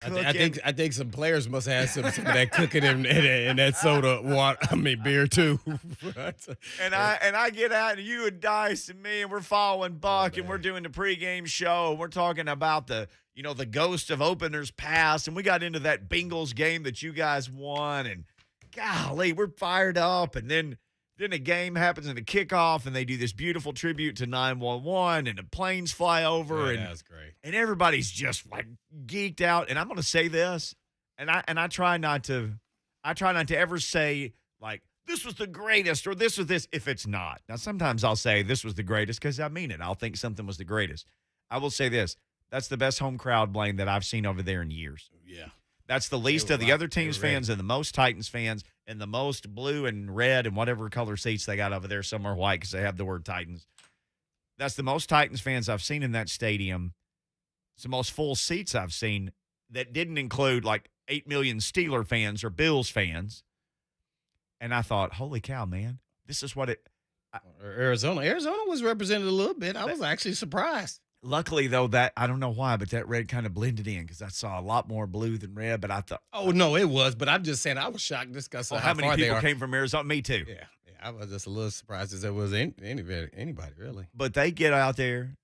I think some players must have some of that cooking in that soda water. I mean beer too. And I get out and you and Dice and me and we're following Buck and we're doing the pregame show and we're talking about the ghost of openers past and we got into that Bengals game that you guys won and golly, we're fired up and then a game happens in the kickoff and they do this beautiful tribute to 911 and the planes fly over and that's great. And everybody's just like geeked out. And I'm going to say this, and I try not to ever say like this was the greatest or this was this if it's not. Now sometimes I'll say this was the greatest because I mean it. I'll think something was the greatest. I will say this: that's the best home crowd, Blaine, that I've seen over there in years. Yeah. That's the least of the other teams' fans and the most Titans fans and the most blue and red and whatever color seats they got over there. Some are white because they have the word Titans. That's the most Titans fans I've seen in that stadium. It's the most full seats I've seen that didn't include like 8 million Steeler fans or Bills fans. And I thought, holy cow, man, this is what it – Arizona was represented a little bit. I was actually surprised. Luckily, though, that I don't know why, but that red kind of blended in because I saw a lot more blue than red. But I thought, oh no, it was. But I'm just saying, I was shocked just because how many people came from Arizona? Me too. Yeah, I was just a little surprised as there was anybody really. But they get out there,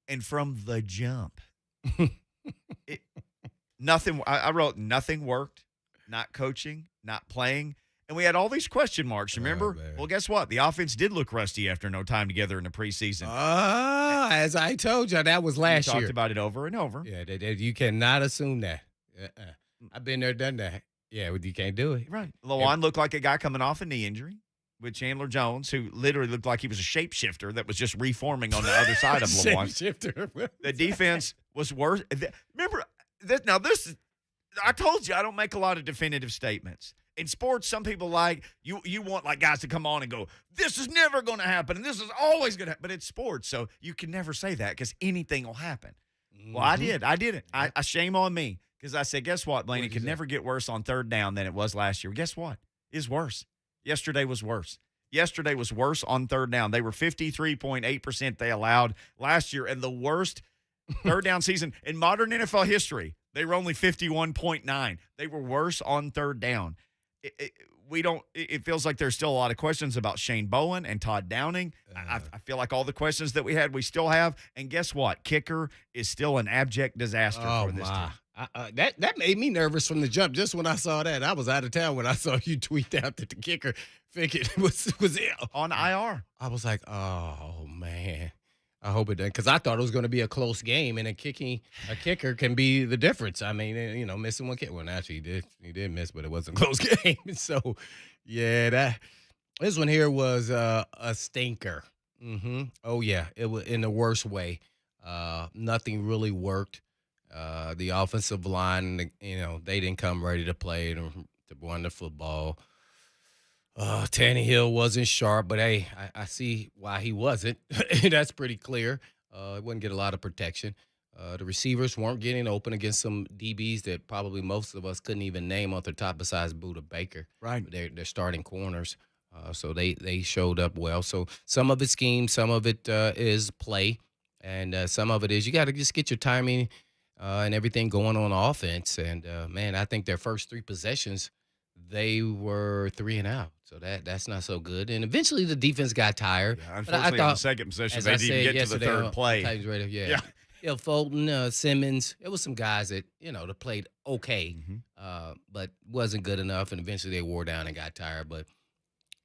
and from the jump, nothing. I wrote nothing worked. Not coaching, not playing. And we had all these question marks, remember? Well, guess what? The offense did look rusty after no time together in the preseason. As I told you, that was last year. We talked about it over and over. Yeah, you cannot assume that. I've been there, done that. Yeah, you can't do it. Right. Lawan looked like a guy coming off a knee injury with Chandler Jones, who literally looked like he was a shapeshifter that was just reforming on the other side of Lawan. Shapeshifter. The defense was worse. Remember, I told you I don't make a lot of definitive statements. In sports, some people you want like guys to come on and go, this is never going to happen, and this is always going to happen. But it's sports, so you can never say that because anything will happen. Mm-hmm. Well, I did. I didn't. I shame on me because I said, guess what, Blaine? It could never get worse on third down than it was last year. Guess what? It's worse. Yesterday was worse. Yesterday was worse on third down. They were 53.8% they allowed last year, and the worst third down season in modern NFL history. They were only 51.9. They were worse on third down. It feels like there's still a lot of questions about Shane Bowen and Todd Downing. I feel like all the questions that we had, we still have. And guess what? Kicker is still an abject disaster for this team. That made me nervous from the jump. Just when I saw that, I was out of town when I saw you tweet out that the kicker was on IR. I was like, oh man. I hope it doesn't, because I thought it was going to be a close game, and a kicker can be the difference. I mean, missing one kick. Well, actually, he did miss, but it wasn't a close game. So, yeah, this one here was a stinker. Mm-hmm. Oh yeah, it was in the worst way. Nothing really worked. The offensive line, they didn't come ready to play to run the football. Tannehill wasn't sharp, but hey, I see why he wasn't. That's pretty clear. He wouldn't get a lot of protection. The receivers weren't getting open against some DBs that probably most of us couldn't even name off the top besides Buda Baker. Right. They're starting corners. So they showed up well. So some of it's scheme, some of it is play, and some of it is you got to just get your timing and everything going on offense. And, man, I think their first three possessions, they were 3 and out. So that's not so good. And eventually the defense got tired. Yeah, unfortunately, on the second possession, they didn't get to the third play. Yeah. Fulton, Simmons, it was some guys that, that played okay, but wasn't good enough. And eventually they wore down and got tired. But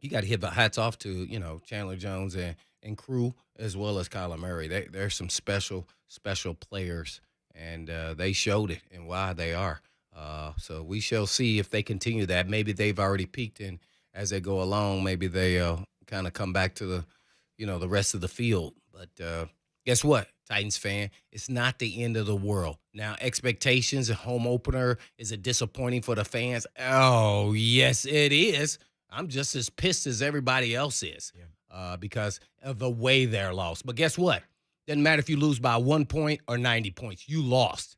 you got to give hats off to, Chandler Jones and crew, as well as Kyler Murray. They're some special players, and they showed it and why they are. So we shall see if they continue that. Maybe they've already peaked, and as they go along, maybe they kind of come back to the rest of the field. But guess what, Titans fan? It's not the end of the world. Now, expectations, a home opener, is it disappointing for the fans? Oh, yes, it is. I'm just as pissed as everybody else is because of the way they're lost. But guess what? Doesn't matter if you lose by 1 point or 90 points. You lost.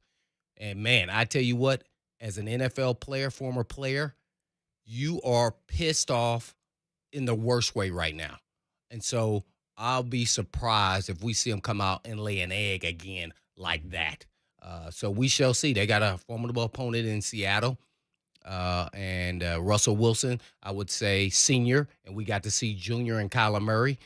And, man, I tell you what, as an NFL player, former player, you are pissed off in the worst way right now. And so I'll be surprised if we see them come out and lay an egg again like that. So we shall see. They got a formidable opponent in Seattle. And Russell Wilson, I would say senior, and we got to see junior and Kyler Murray.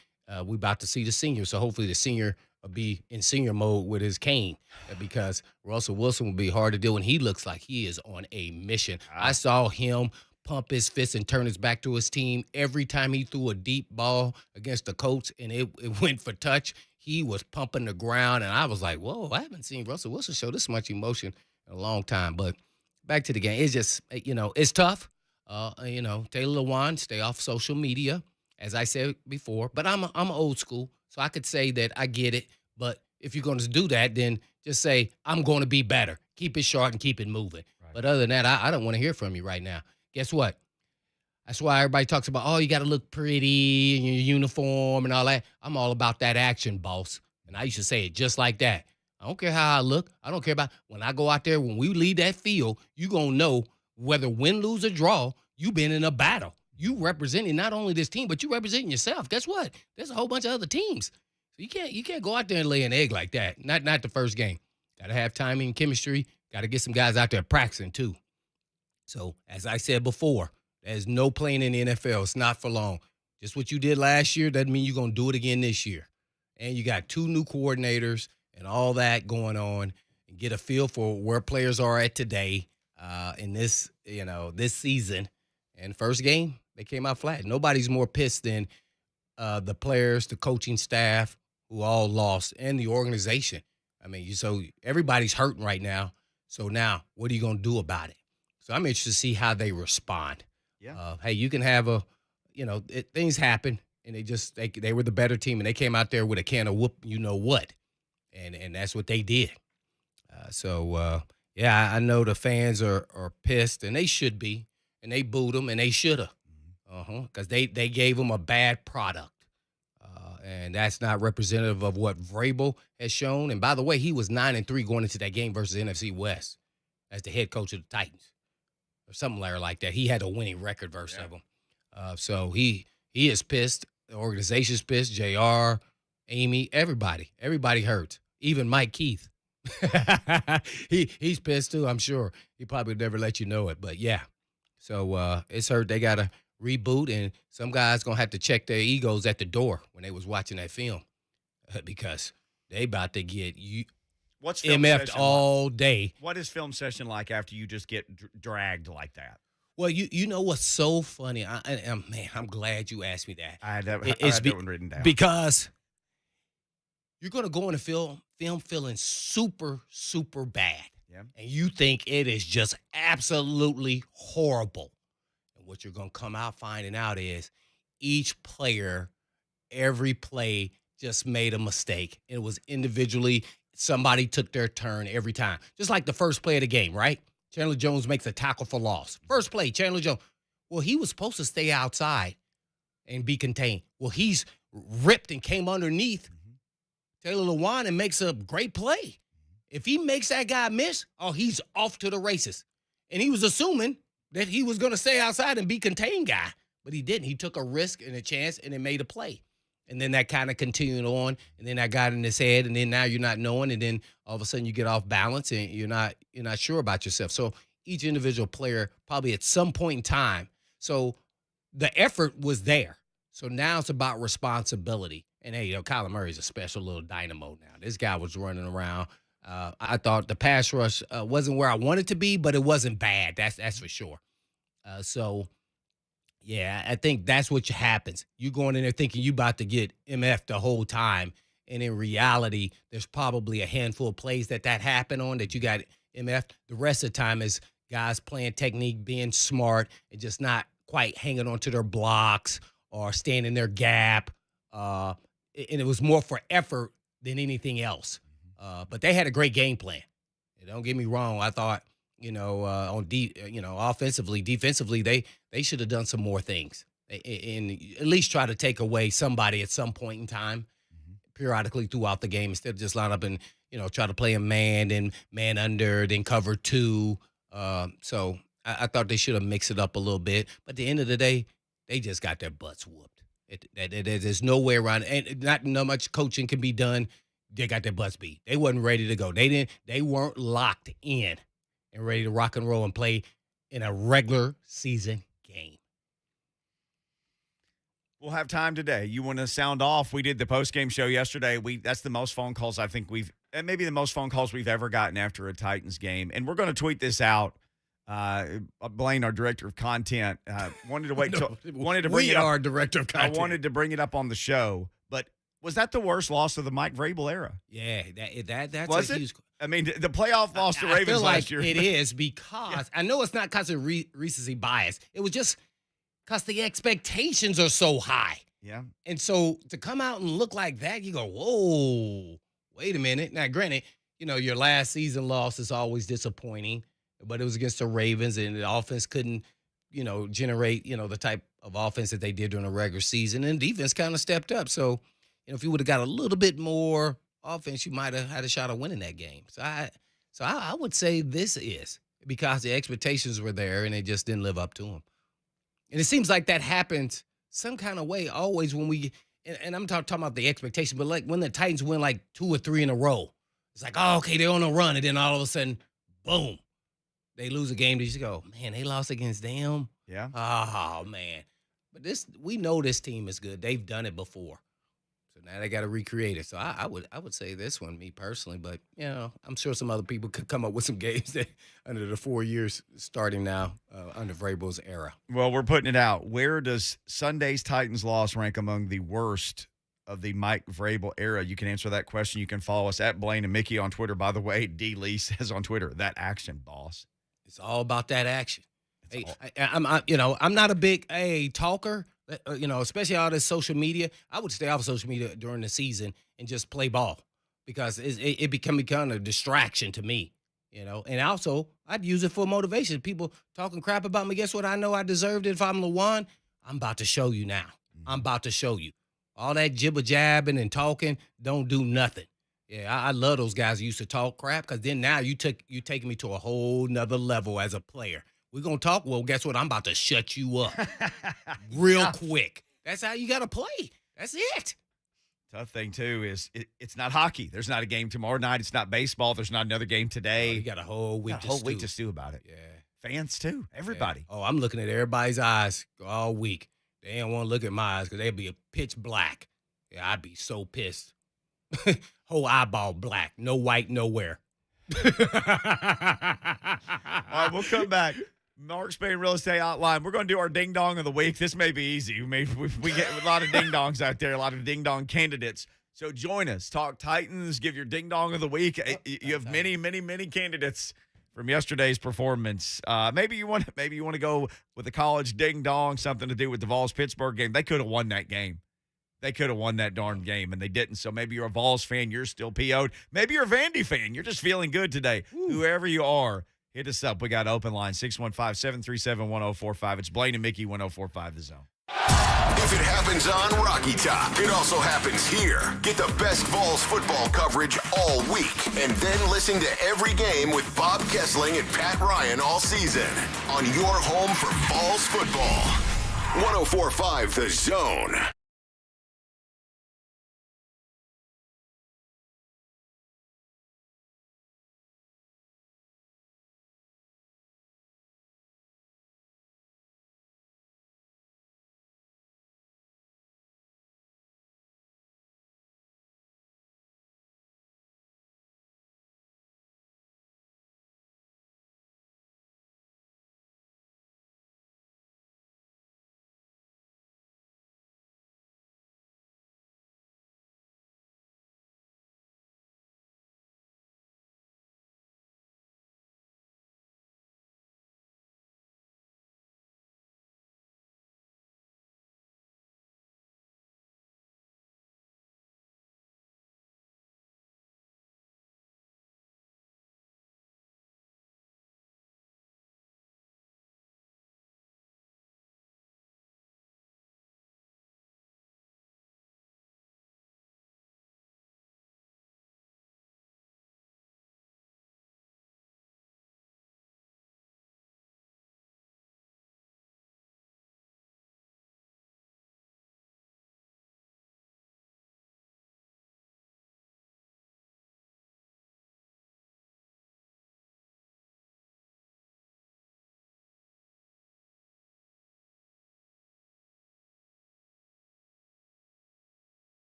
We about to see the senior, so hopefully the senior will be in senior mode with his cane because Russell Wilson will be hard to deal, and he looks like he is on a mission. I saw him pump his fist and turn his back to his team every time he threw a deep ball against the Colts, and it went for touch. He was pumping the ground, and I was like, whoa, I haven't seen Russell Wilson show this much emotion in a long time, but back to the game. It's just, it's tough. Taylor Lewan, stay off social media, as I said before. But I'm old school, so I could say that I get it. But if you're going to do that, then just say, I'm going to be better. Keep it short and keep it moving. Right. But other than that, I don't want to hear from you right now. Guess what? That's why everybody talks about, oh, you got to look pretty in your uniform and all that. I'm all about that action, boss. And I used to say it just like that. I don't care how I look. I don't care about when I go out there, when we leave that field, you going to know whether win, lose, or draw, you been in a battle. You representing not only this team, but you representing yourself. Guess what? There's a whole bunch of other teams. So you can't go out there and lay an egg like that. Not the first game. Got to have timing, chemistry. Got to get some guys out there practicing too. So as I said before, there's no playing in the NFL. It's not for long. Just what you did last year doesn't mean you're going to do it again this year. And you got 2 new coordinators and all that going on, and get a feel for where players are at today in this season. And first game, they came out flat. Nobody's more pissed than the players, the coaching staff, who all lost, and the organization. I mean, so everybody's hurting right now. So now, what are you going to do about it? So I'm interested to see how they respond. Yeah. Hey, you can have things happen, and they were the better team, and they came out there with a can of whoop, you know what. And that's what they did. I know the fans are pissed, and they should be, and they booed them, and they should have, because they gave them a bad product, and that's not representative of what Vrabel has shown. And by the way, he was 9-3 going into that game versus NFC West as the head coach of the Titans, or something like that. He had a winning record versus them. So he is pissed. The organization's pissed. JR, Amy, everybody hurts. Even Mike Keith. He's pissed too, I'm sure. He probably would never let you know it, but yeah. So it's hurt. They got to reboot, and some guys going to have to check their egos at the door when they was watching that film because they about to get What's film MF'd session all like? day. What is film session like after you just get dragged like that? Well, you know what's so funny? I'm glad you asked me that. I had that one written down. Because you're going to go in the film feeling super, super bad. Yeah. And you think it is just absolutely horrible. And what you're going to come out finding out is each player, every play just made a mistake. It was individually, somebody took their turn every time. Just like the first play of the game, right? Chandler Jones makes a tackle for loss. First play, Chandler Jones. Well, he was supposed to stay outside and be contained. Well, he's ripped and came underneath Taylor Lewan and makes a great play. If he makes that guy miss, he's off to the races. And he was assuming that he was going to stay outside and be contained guy. But he didn't. He took a risk and a chance and it made a play. And then that kind of continued on. And then that got in his head. And then now you're not knowing. And then all of a sudden you get off balance and you're not sure about yourself. So each individual player probably at some point in time. So the effort was there. So now it's about responsibility. And, hey, Kyler Murray's a special little dynamo now. This guy was running around. I thought the pass rush wasn't where I wanted to be, but it wasn't bad. That's for sure. Yeah, I think that's what happens. You going in there thinking you about to get MF the whole time, and in reality, there's probably a handful of plays that happened on that you got MF. The rest of the time is guys playing technique, being smart, and just not quite hanging on to their blocks or staying in their gap. And it was more for effort than anything else. But they had a great game plan. Don't get me wrong. I thought, offensively, defensively, they should have done some more things and at least try to take away somebody at some point in time, periodically throughout the game, instead of just line up and try to play a man, then man under, then cover two. So I thought they should have mixed it up a little bit. But at the end of the day, they just got their butts whooped. There's no way around it. And not much coaching can be done. they got their butts beat. They wasn't ready to go. They weren't locked in and ready to rock and roll and play in a regular season game. We'll have time today. You want to sound off? We did the post-game show yesterday. That's the most phone calls I think and maybe the most phone calls we've ever gotten after a Titans game. And we're going to tweet this out. Blaine, our director of content, wanted to wait wanted to bring it up. Our director of content. I wanted to bring it up on the show, but was that the worst loss of the Mike Vrabel era? Yeah, that's was huge. I mean, the playoff loss to Ravens I feel like last year. It is because I know it's not because of recency bias. It was just because the expectations are so high. Yeah. And so to come out and look like that, you go, whoa, wait a minute. Now, granted, your last season loss is always disappointing, but it was against the Ravens, and the offense couldn't, generate, the type of offense that they did during the regular season, and defense kind of stepped up. So, if you would have got a little bit more offense, you might have had a shot of winning that game. So I would say this is because the expectations were there, and they just didn't live up to them. And it seems like that happens some kind of way always when and I'm talking about the expectation, but like when the Titans win like 2 or 3 in a row, it's like, oh, okay, they're on a run. And then all of a sudden, boom, they lose a game. You just go, man, they lost against them. Yeah. Oh, man. But we know this team is good. They've done it before. So now they got to recreate it. So I would say this one, me personally, but I'm sure some other people could come up with some games that under the 4 years starting now under Vrabel's era. Well, we're putting it out. Where does Sunday's Titans loss rank among the worst of the Mike Vrabel era? You can answer that question. You can follow us at Blaine and Mickey on Twitter. By the way, D. Lee says on Twitter, that action, boss. It's all about that action. Hey, I'm not a big talker. Especially all this social media. I would stay off social media during the season and just play ball because it become a distraction to me, And also, I'd use it for motivation. People talking crap about me. Guess what? I know I deserved it if I'm LaJuan. I'm about to show you now. I'm about to show you. All that jibber-jabbing and talking don't do nothing. Yeah, I love those guys who used to talk crap because then now you taking me to a whole nother level as a player. We're going to talk. Well, guess what? I'm about to shut you up real quick. That's how you got to play. That's it. Tough thing, too, is it's not hockey. There's not a game tomorrow night. It's not baseball. There's not another game today. You got a whole week to stew about it. Yeah. Fans, too. Everybody. Yeah. Oh, I'm looking at everybody's eyes all week. They don't want to look at my eyes because they'll be a pitch black. Yeah, I'd be so pissed. Whole eyeball black. No white nowhere. All right, we'll come back. Mark Spain Real Estate Hotline. We're going to do our ding dong of the week. This may be easy. We get a lot of ding dongs out there, a lot of ding dong candidates. So join us. Talk Titans. Give your ding dong of the week. You have many, many, many candidates from yesterday's performance. Maybe you want to go with the college ding dong, something to do with the Vols Pittsburgh game. They could have won that game. They could have won that darn game, and they didn't. So maybe you're a Vols fan. You're still PO'd. Maybe you're a Vandy fan. You're just feeling good today. Woo. Whoever you are. Hit us up. We got open line 615-737-1045. It's Blaine and Mickey 1045 The Zone. If it happens on Rocky Top, it also happens here. Get the best Vols football coverage all week, and then listen to every game with Bob Kessling and Pat Ryan all season on your home for Vols football. 1045 The Zone.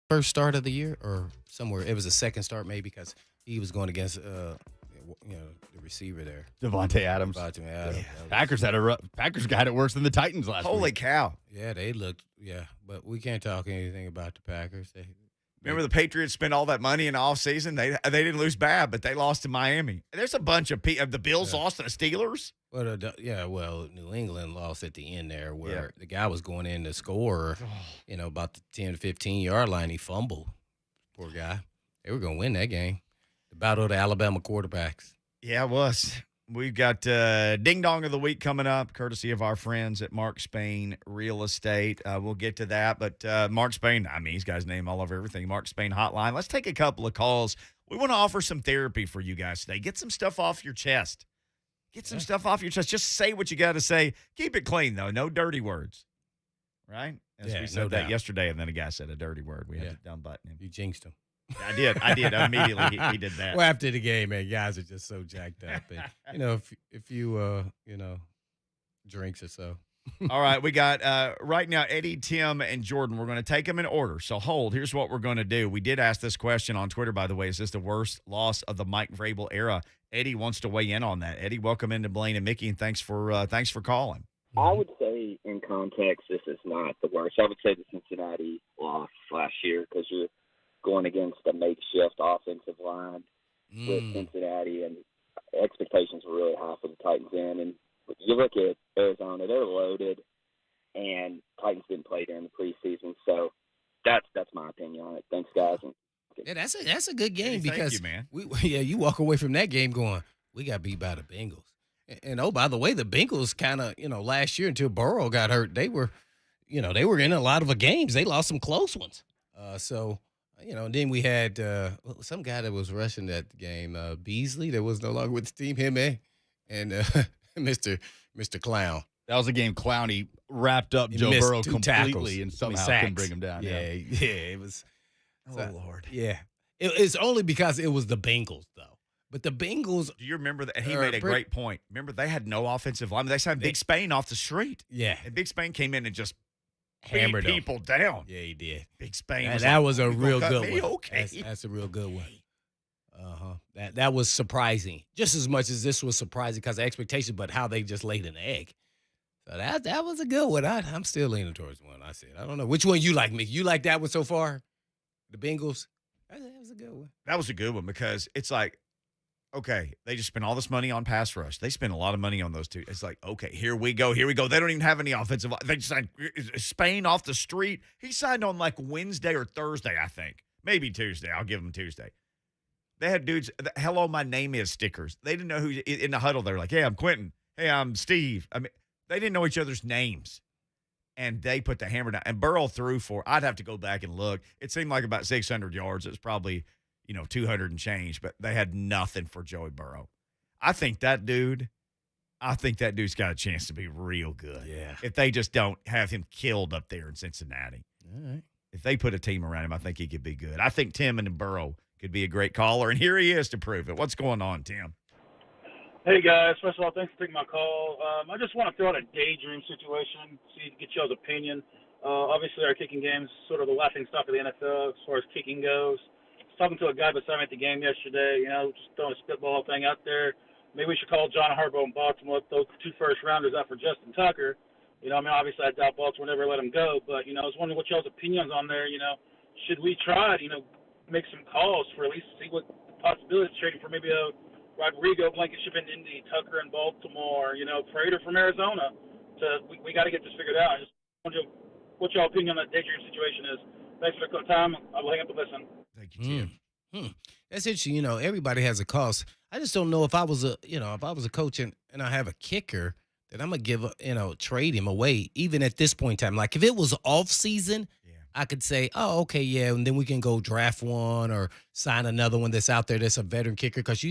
first start of the year or somewhere. It was a second start maybe because he was going against the receiver there. Devontae Adams. Devontae Adams. Yeah. Packers got it worse than the Titans last week. Holy cow. Yeah, they looked but we can't talk anything about the Packers. Remember the Patriots spent all that money in the offseason? They didn't lose bad, but they lost to Miami. There's a bunch of the Bills lost to the Steelers. Well, New England lost at the end there where the guy was going in to score, about the 10 to 15-yard line. He fumbled. Poor guy. They were going to win that game. The battle of the Alabama quarterbacks. Yeah, it was. We've got Ding Dong of the Week coming up, courtesy of our friends at Mark Spain Real Estate. We'll get to that. But Mark Spain, he's got his name all over everything. Mark Spain Hotline. Let's take a couple of calls. We want to offer some therapy for you guys today. Get some stuff off your chest. Get some stuff off your chest. Just say what you got to say. Keep it clean, though. No dirty words. Right? As we said that yesterday, and then a guy said a dirty word. We had to unbutton him. You jinxed him. I did. Immediately, he did that. Well, after the game, man, guys are just so jacked up. And, if you, drinks or so. All right, we got right now Eddie, Tim, and Jordan. We're going to take them in order. So hold. Here's what we're going to do. We did ask this question on Twitter, by the way. Is this the worst loss of the Mike Vrabel era? Eddie wants to weigh in on that. Eddie, welcome into Blaine and Mickey, and thanks for calling. I would say, in context, this is not the worst. I would say the Cincinnati loss last year because you're going against a makeshift offensive line with Cincinnati, and expectations were really high for the Titans then. And you look at Arizona, they're loaded, and Titans didn't play during the preseason. So that's my opinion on it. Thanks, guys. Yeah, that's a good game because thank you, man. You walk away from that game going, we got beat by the Bengals. And oh, by the way, the Bengals kind of, last year until Burrow got hurt, they were in a lot of games. They lost some close ones. And then we had some guy that was rushing that game, Beasley, that was no longer with the team, him and Mr. Clown. That was a game Clowney wrapped up Joe Burrow completely and somehow couldn't bring him down. Yeah, it was. Lord. Yeah. It's only because it was the Bengals, though. But the Bengals. Do you remember that? He made a great point. Remember, they had no offensive line. They signed Big Spain off the street. Yeah. And Big Spain came in and just hammered people down. Yeah, he did. Big Spain. That was a real good one. Okay. That's a real good one. That was surprising. Just as much as this was surprising because of expectations, but how they just laid an egg. So that was a good one. I'm still leaning towards one. I said, I don't know. Which one you like, Mick? You like that one so far? The Bengals? That was a good one. That was a good one because it's like, okay, they just spent all this money on pass rush. They spent a lot of money on those two. It's like, okay, here we go. They don't even have any offensive. They just signed Spain off the street. He signed on like Wednesday or Thursday, I think. Maybe Tuesday. I'll give him Tuesday. They had dudes, hello, my name is stickers. They didn't know who, in the huddle, they're like, hey, I'm Quentin. Hey, I'm Steve. I mean, they didn't know each other's names. And they put the hammer down. And Burrow threw I'd have to go back and look. It seemed like about 600 yards. It was probably, 200 and change. But they had nothing for Joey Burrow. I think that dude's got a chance to be real good. Yeah. If they just don't have him killed up there in Cincinnati. All right. If they put a team around him, I think he could be good. I think Tim and Burrow could be a great caller. And here he is to prove it. What's going on, Tim? Hey, guys. First of all, thanks for taking my call. I just want to throw out a daydream situation, get y'all's opinion. Obviously, our kicking game is sort of the laughing stock of the NFL as far as kicking goes. I was talking to a guy beside me at the game yesterday, just throwing a spitball thing out there. Maybe we should call John Harbaugh in Baltimore, throw 2 first-rounders out for Justin Tucker. Obviously, I doubt Baltimore never let him go. But, I was wondering what y'all's opinions on there. Should we try to, make some calls for at least see what the possibilities of trading for maybe a Rodrigo, Blankenship in Indy, Tucker in Baltimore, Prater from Arizona. We got to get this figured out. I just wonder what your opinion on that daydream situation is. Thanks for the time. I will hang up and listen. Thank you, Tim. That's interesting. Everybody has a cost. I just don't know if I was a coach and I have a kicker that I'm gonna trade him away even at this point in time. Like if it was off season, I could say, oh, okay, yeah, and then we can go draft one or sign another one that's out there that's a veteran kicker because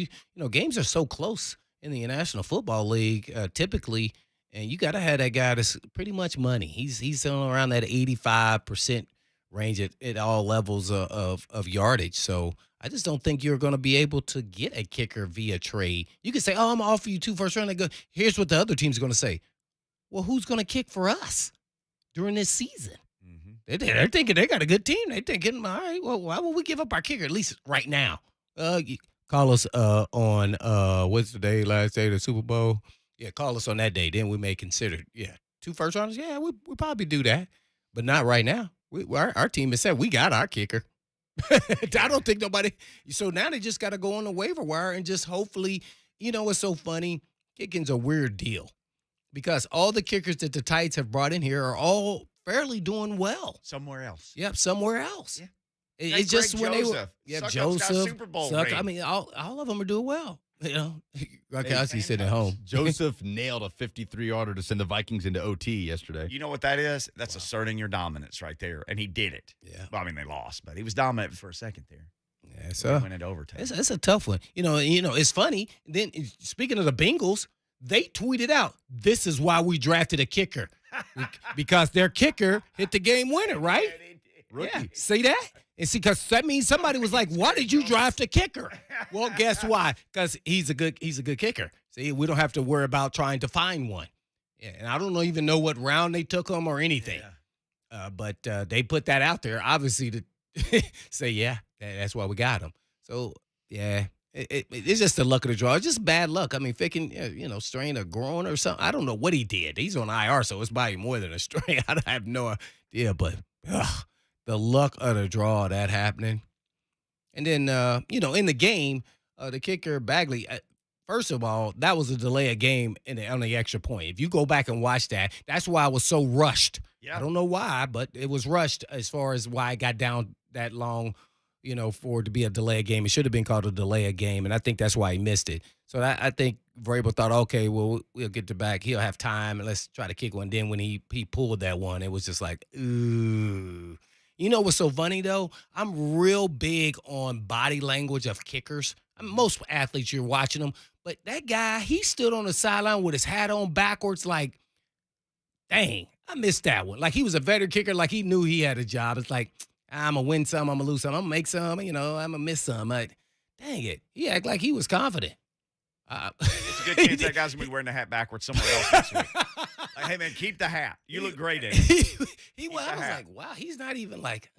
games are so close in the National Football League typically, and you got to have that guy that's pretty much money. He's around that 85% range at all levels of yardage. So I just don't think you're going to be able to get a kicker via trade. You can say, oh, I'm going to offer you 2 first round. Here's what the other team's going to say. Well, who's going to kick for us during this season? They're thinking they got a good team. They're thinking, all right, well, why would we give up our kicker at least right now? Call us on what's the day? Last day of the Super Bowl. Yeah, call us on that day. Then we may consider 2 first rounders. Yeah, we probably do that, but not right now. Our team has said we got our kicker. I don't think nobody. So now they just got to go on the waiver wire and just hopefully, what's so funny? Kicking's a weird deal because all the kickers that the Titans have brought in here are all fairly doing well. Somewhere else. Yep, somewhere else. Yeah. It's just when they were. Yeah, Joseph. Super Bowl Suck, ring. I mean, all of them are doing well. Gronkowski sitting at home. Joseph nailed a 53-yarder to send the Vikings into OT yesterday. You know what that is? That's asserting your dominance right there, and he did it. Yeah. Well, I mean, they lost, but he was dominant for a second there. Yeah, so went into overtime. It's a tough one. It's funny. Then speaking of the Bengals, they tweeted out, "This is why we drafted a kicker because their kicker hit the game winner, right?" Rookie. Yeah, see that? And see, because that means somebody was like, "Why did you draft a kicker?" Well, guess why? Because he's a good kicker. See, we don't have to worry about trying to find one. Yeah, and I don't even know what round they took him or anything. Yeah. But they put that out there, obviously, to say, that's why we got him. So, yeah, it's just the luck of the draw. It's just bad luck. I mean, Ficken, strain a groin or something. I don't know what he did. He's on IR, so it's probably more than a strain. I have no idea, but the luck of the draw, that happening. And then, in the game, the kicker, Bagley, first of all, that was a delay of game on the extra point. If you go back and watch that, that's why I was so rushed. Yeah. I don't know why, but it was rushed as far as why it got down that long, for it to be a delay of game. It should have been called a delay of game, and I think that's why he missed it. So I think Vrabel thought, okay, well, we'll get to back. He'll have time, and let's try to kick one. Then when he pulled that one, it was just like, ooh. You know what's so funny, though? I'm real big on body language of kickers. I mean, most athletes, you're watching them. But that guy, he stood on the sideline with his hat on backwards like, dang, I missed that one. Like he was a veteran kicker, like he knew he had a job. It's like, I'm going to win some, I'm going to lose some, I'm going to make some, I'm going to miss some. Dang it. He acted like he was confident. It's a good chance that guy's going to be wearing the hat backwards somewhere else this week. Like, hey, man, keep the hat. You look great in it. I was like, wow, he's not even like.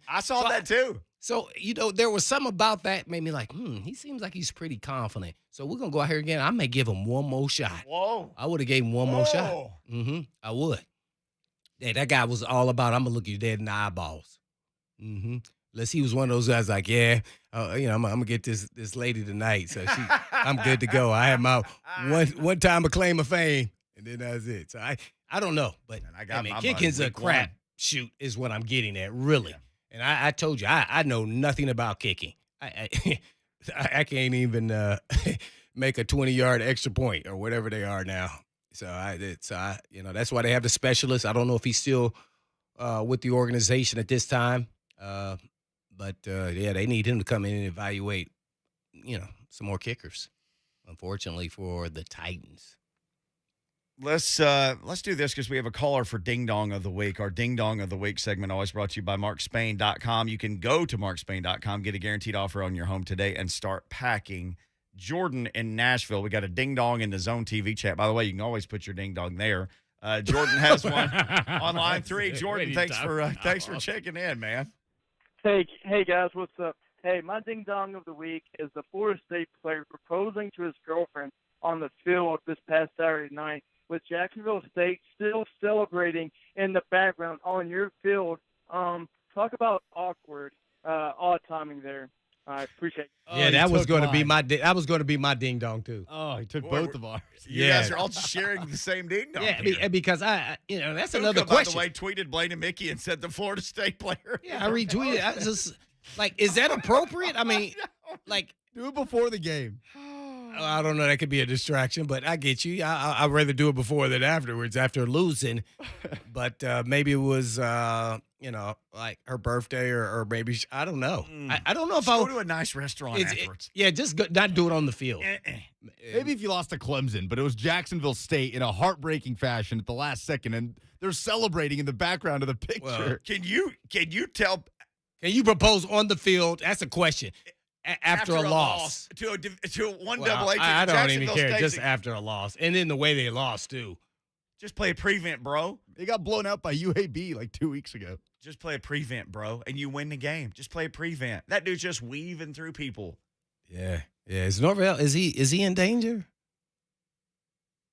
I saw that too. So, there was something about that made me like, he seems like he's pretty confident. So we're going to go out here again. I may give him one more shot. Whoa. I would have gave him one more shot. I would. Yeah, that guy was all about, I'm going to look you dead in the eyeballs. Unless he was one of those guys like, I'm going to get this lady tonight. So I'm good to go. I had my one time a claim of fame, and then that's it. So I don't know. But, kicking's a crap shoot is what I'm getting at, really. Yeah. And I told you, I know nothing about kicking. I can't even make a 20-yard extra point or whatever they are now. So that's why they have the specialist. I don't know if he's still with the organization at this time. But they need him to come in and evaluate, some more kickers, unfortunately, for the Titans. Let's do this because we have a caller for Ding Dong of the Week. Our Ding Dong of the Week segment always brought to you by markspain.com. You can go to markspain.com, get a guaranteed offer on your home today, and start packing. Jordan in Nashville. We got a Ding Dong in the Zone TV chat. By the way, you can always put your Ding Dong there. Jordan has one on line 3. Jordan, thanks for checking in, man. Hey guys, what's up? Hey, my ding dong of the week is the Florida State player proposing to his girlfriend on the field this past Saturday night, with Jacksonville State still celebrating in the background on your field. Talk about awkward, odd timing there. I appreciate it. Yeah, that was going to be my ding dong too. Oh, he took both of ours. You guys are all sharing the same ding dong. Yeah, because that's another Luka, question. By the way, tweeted Blaine Mickey and said the Florida State player. Yeah, I retweeted. I just is that appropriate? I mean, do it before the game. I don't know. That could be a distraction, but I get you. I'd rather do it before than afterwards, after losing. But maybe it was, like her birthday or maybe, I don't know. I don't know if I go to a nice restaurant afterwards. Not do it on the field. Maybe if you lost to Clemson, but it was Jacksonville State in a heartbreaking fashion at the last second, and they're celebrating in the background of the picture. Well, can you tell? Can you propose on the field? That's a question. After a loss to a one double A. I don't even care. State. Just after a loss, and then the way they lost too. Just play a prevent, bro. They got blown out by UAB like 2 weeks ago. Just play a prevent, bro, and you win the game. Just play a prevent. That dude's just weaving through people. Yeah. Is Norvell, is he in danger?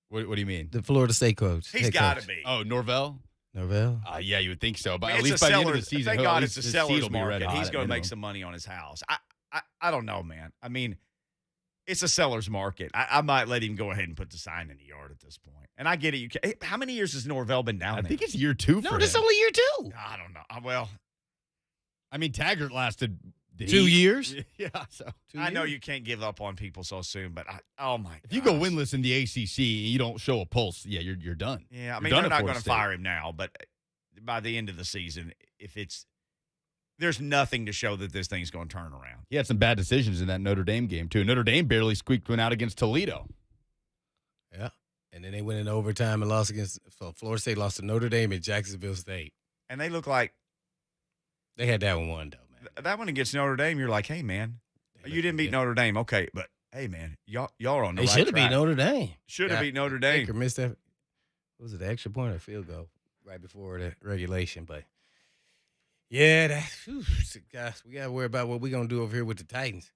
What do you mean? The Florida State coach. He's got to be. Oh, Norvell? Norvell? Yeah, you would think so. But I mean, at it's least a by the end of the seller's- season, thank at God least it's a his seller's seat will be red market. hot He's at going to make minimum. some money on his house. I don't know, man. I mean, it's a seller's market. I might let him go ahead and put the sign in the yard at this point. And I get it. How many years has Norvell been down I there? think it's year 2 for No, him. this is only year 2. I don't know. Well, I mean, Taggart lasted 2 years? Yeah, so. 2 I know years? you can't give up on people so soon, but oh my! If you go gosh. winless in the ACC and you don't show a pulse, yeah, you're done. Yeah, I You're mean done they're at not Florida going to State. fire him now, but by the end of the season, there's nothing to show that this thing's going to turn around. He had some bad decisions in that Notre Dame game, too. Notre Dame barely squeaked one out against Toledo. Yeah. And then they went in overtime and lost so Florida State lost to Notre Dame and Jacksonville State. And they look like They had that one won, though, man. that one against Notre Dame. You're like, hey man, They you didn't beat looked- Notre Dame, okay, but hey man, y'all are on the They right should have beat track. Notre Dame. Should have Yeah. beat Notre Dame. Baker missed that. Was it the extra point or field goal right before the regulation? But yeah, guys, we got to worry about what we're going to do over here with the Titans.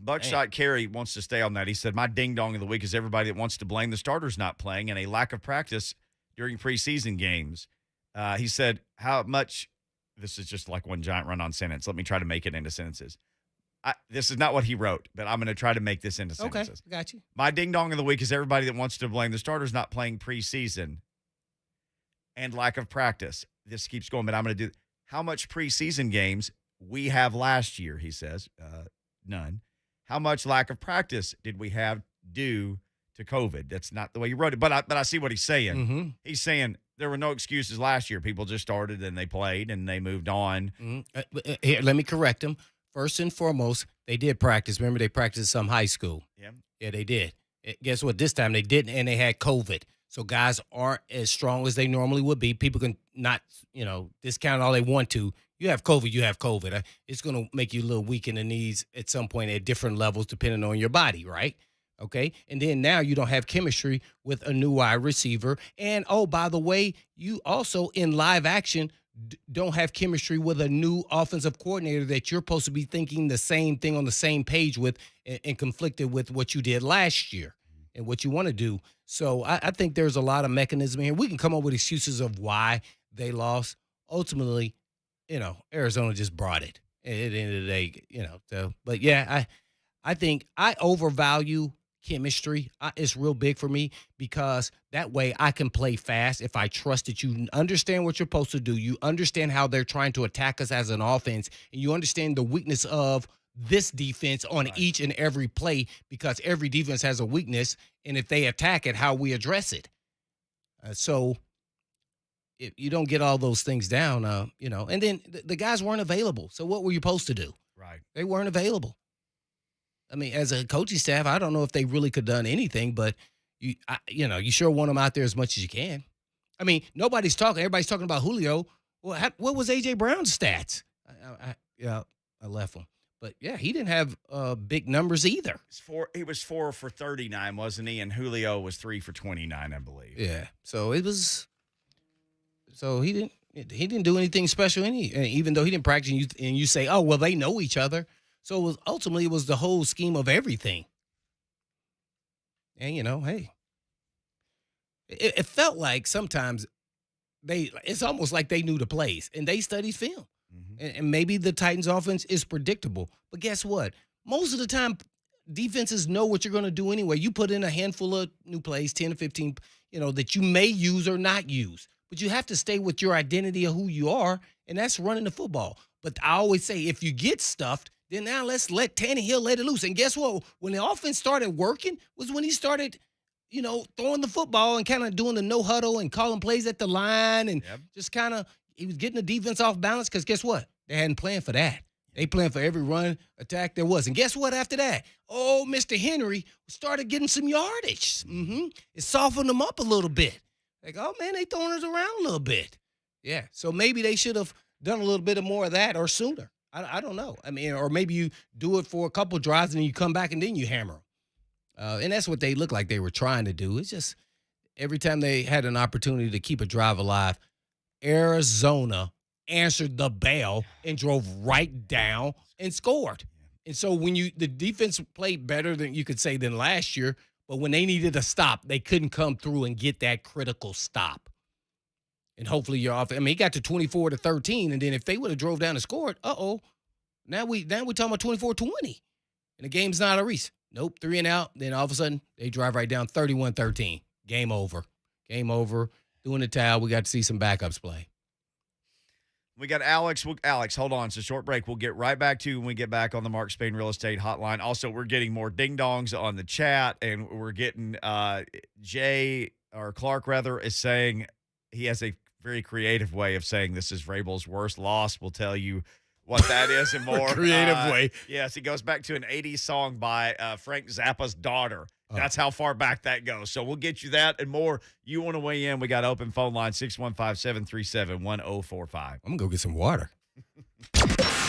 Buckshot Carey wants to stay on that. He said, my ding-dong of the week is everybody that wants to blame the starters not playing and a lack of practice during preseason games. He said, how much – this is just like one giant run-on sentence. Let me try to make it into sentences. This is not what he wrote, but I'm going to try to make this into Okay, sentences. got you. My ding-dong of the week is everybody that wants to blame the starters not playing preseason and lack of practice. This keeps going, but I'm going to do – how much preseason games we have last year, he says. None. How much lack of practice did we have due to COVID? That's not the way he wrote it, but I see what he's saying. Mm-hmm. He's saying there were no excuses last year. People just started and they played and they moved on. Mm-hmm. Here, let me correct them. First and foremost, they did practice. Remember, they practiced some high school. Yeah, they did. Guess what? This time they didn't, and they had COVID. So guys aren't as strong as they normally would be. People can not, discount all they want to. You have COVID, you have COVID. It's going to make you a little weak in the knees at some point at different levels depending on your body, right? Okay? And then now you don't have chemistry with a new wide receiver. And, oh, by the way, you also in live action don't have chemistry with a new offensive coordinator that you're supposed to be thinking the same thing on the same page with and conflicted with what you did last year and what you want to do. So I think there's a lot of mechanism here. We can come up with excuses of why they lost. Ultimately, Arizona just brought it at the end of the day, So, but yeah, I think I overvalue chemistry. It's real big for me because that way I can play fast if I trust that you understand what you're supposed to do. You understand how they're trying to attack us as an offense, and you understand the weakness of this defense on each and every play because every defense has a weakness, and if they attack it, how we address it. So if you don't get all those things down, and then the guys weren't available. So what were you supposed to do? Right. They weren't available. I mean, as a coaching staff, I don't know if they really could have done anything, but you sure want them out there as much as you can. I mean, nobody's talking. Everybody's talking about Julio. Well, what was A.J. Brown's stats? I left him. But, yeah, he didn't have big numbers either. He was 4 for 39, wasn't he? And Julio was 3 for 29, I believe. Yeah. So it was – so he didn't do anything special, even though he didn't practice, and you say, oh, well, they know each other. So ultimately it was the whole scheme of everything. And, hey, it felt like sometimes it's almost like they knew the plays, and they studied film. Mm-hmm. And maybe the Titans offense is predictable. But guess what? Most of the time, defenses know what you're going to do anyway. You put in a handful of new plays, 10 or 15, that you may use or not use. But you have to stay with your identity of who you are, and that's running the football. But I always say if you get stuffed, then now let's let Tannehill let it loose. And guess what? When the offense started working was when he started, throwing the football and kind of doing the no huddle and calling plays at the line and just kind of he was getting the defense off balance because guess what? They hadn't planned for that. They planned for every run attack there was. And guess what after that? Oh, Mr. Henry started getting some yardage. Mm-hmm. It softened them up a little bit. Like, oh, man, they throwing us around a little bit. Yeah, so maybe they should have done a little bit more of that or sooner. I don't know. I mean, or maybe you do it for a couple drives and then you come back and then you hammer them. And that's what they looked like they were trying to do. It's just every time they had an opportunity to keep a drive alive, Arizona answered the bell and drove right down and scored. And so when the defense played better than you could say than last year, but when they needed a stop, they couldn't come through and get that critical stop. And hopefully you're off. I mean, he got to 24-13, and then if they would have drove down and scored, now we talking about 24-20, and the game's not a race. Nope, 3 and out. Then all of a sudden they drive right down 31-13. Game over. Game over. Doing the towel. We got to see some backups play. We got Alex. Alex, hold on. It's a short break. We'll get right back to you when we get back on the Mark Spain Real Estate Hotline. Also, we're getting more ding-dongs on the chat, and we're getting Clark, is saying he has a very creative way of saying this is Vrabel's worst loss. We'll tell you what that is and more. Creative way. Yes, he goes back to an 80s song by Frank Zappa's daughter. That's how far back that goes. So we'll get you that and more. You want to weigh in, we got open phone line 615-737-1045. I'm going to go get some water.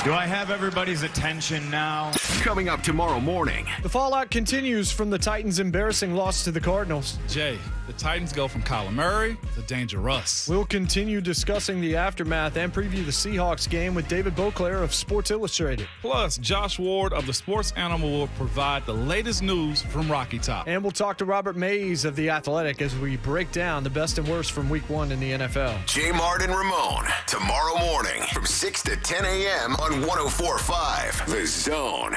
Do I have everybody's attention now? Coming up tomorrow morning. The fallout continues from the Titans' embarrassing loss to the Cardinals. Jay, the Titans go from Kyler Murray to Dangerous. We'll continue discussing the aftermath and preview the Seahawks game with David Beauclair of Sports Illustrated. Plus, Josh Ward of the Sports Animal will provide the latest news from Rocky Top. And we'll talk to Robert Mays of The Athletic as we break down the best and worst from Week 1 in the NFL. J. Mart and Ramon, tomorrow morning from 6 to 10 a.m. on 104.5 The Zone.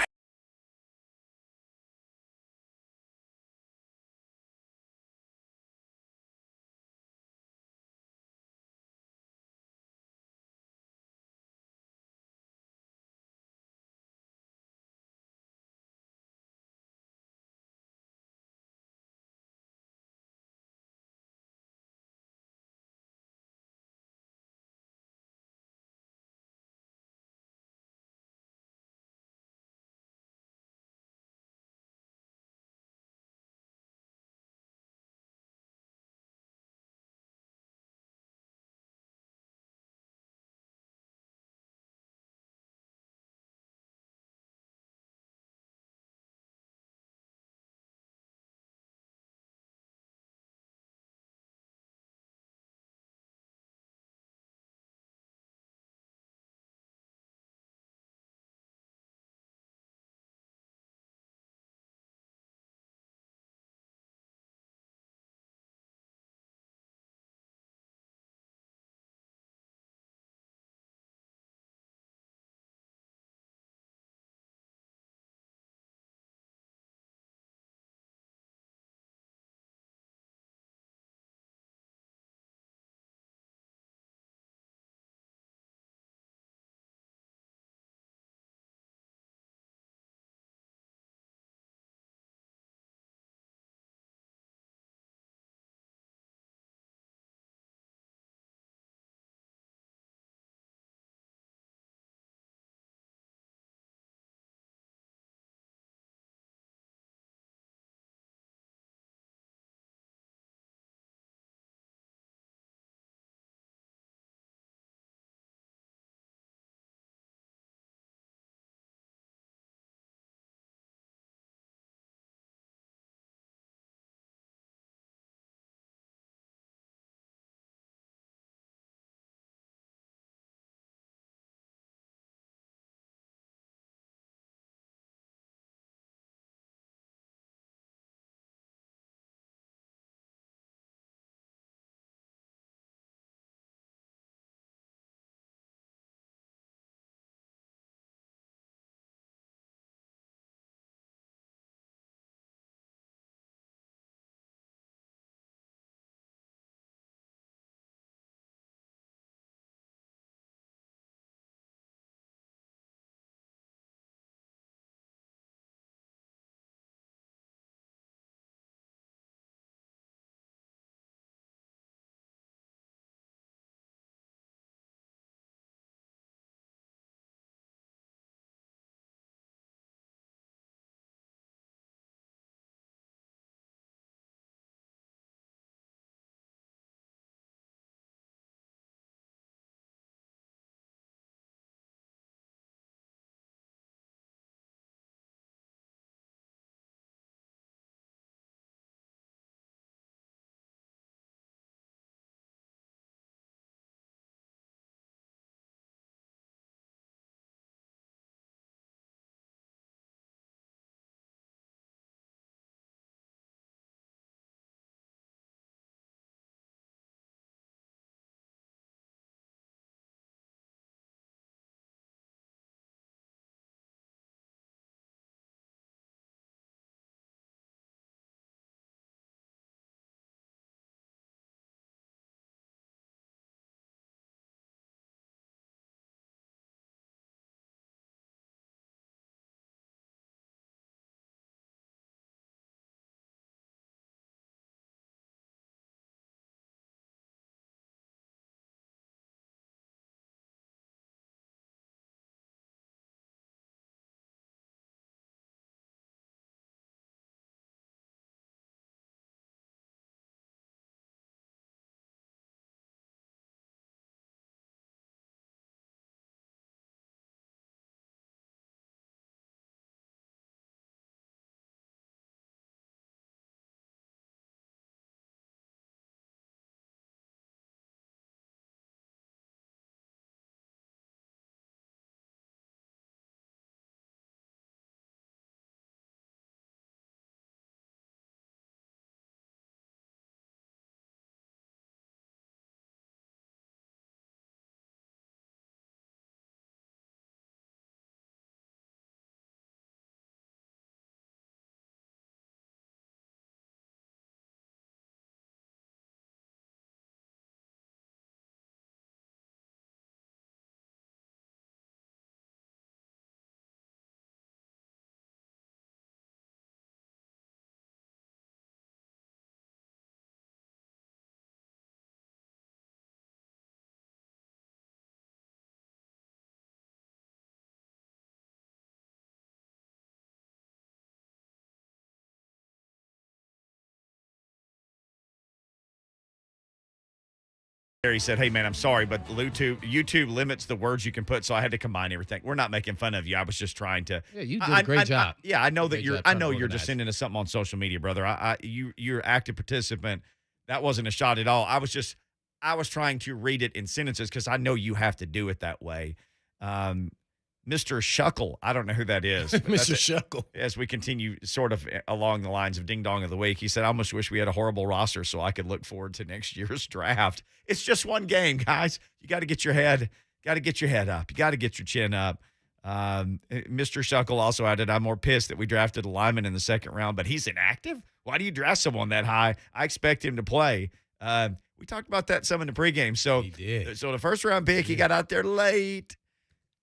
He said, "Hey man, I'm sorry, but YouTube limits the words you can put, so I had to combine everything." We're not making fun of you. I was just trying to. Yeah, you did a great job. I know that Great you're. job I trying know to you're just organize. sending us something on social media, brother. You're an active participant. That wasn't a shot at all. I was trying to read it in sentences because I know you have to do it that way. Mr. Shuckle, I don't know who that is. but Mr. that's it. Shuckle. As we continue sort of along the lines of Ding Dong of the Week, he said, "I almost wish we had a horrible roster so I could look forward to next year's draft." It's just one game, guys. You got to get your head up. You got to get your chin up. Mr. Shuckle also added, "I'm more pissed that we drafted a lineman in the second round, but he's inactive. Why do you draft someone that high? I expect him to play." We talked about that some in the pregame. So, He did. So the first round pick, he got out there late.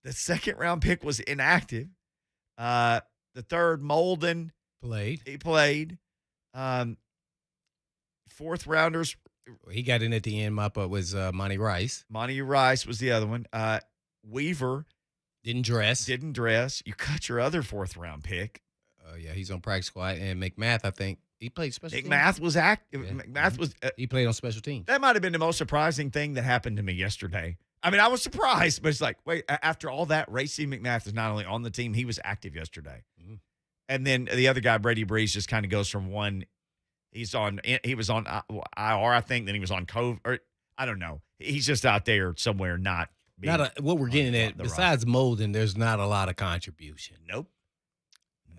The second round pick was inactive. The third, Molden, Played. he played. Fourth rounders, He got in at the end. Mop up was Monty Rice. Monty Rice was the other one. Weaver Didn't dress. didn't dress. You cut your other fourth round pick. Yeah, he's on practice squad. And McMath, I think, he played special teams. McMath was active. Yeah. McMath was. He played on special teams. That might have been the most surprising thing that happened to me yesterday. I mean, I was surprised, but it's like, wait, after all that, Racey McMath is not only on the team, he was active yesterday. Mhm. And then the other guy, Brady Breeze, just kind of goes from one. He was on IR, I think. Then he was on COVID, or I don't know. He's just out there somewhere, not being What we're getting on at, the besides Molden, there's not a lot of contribution. Nope.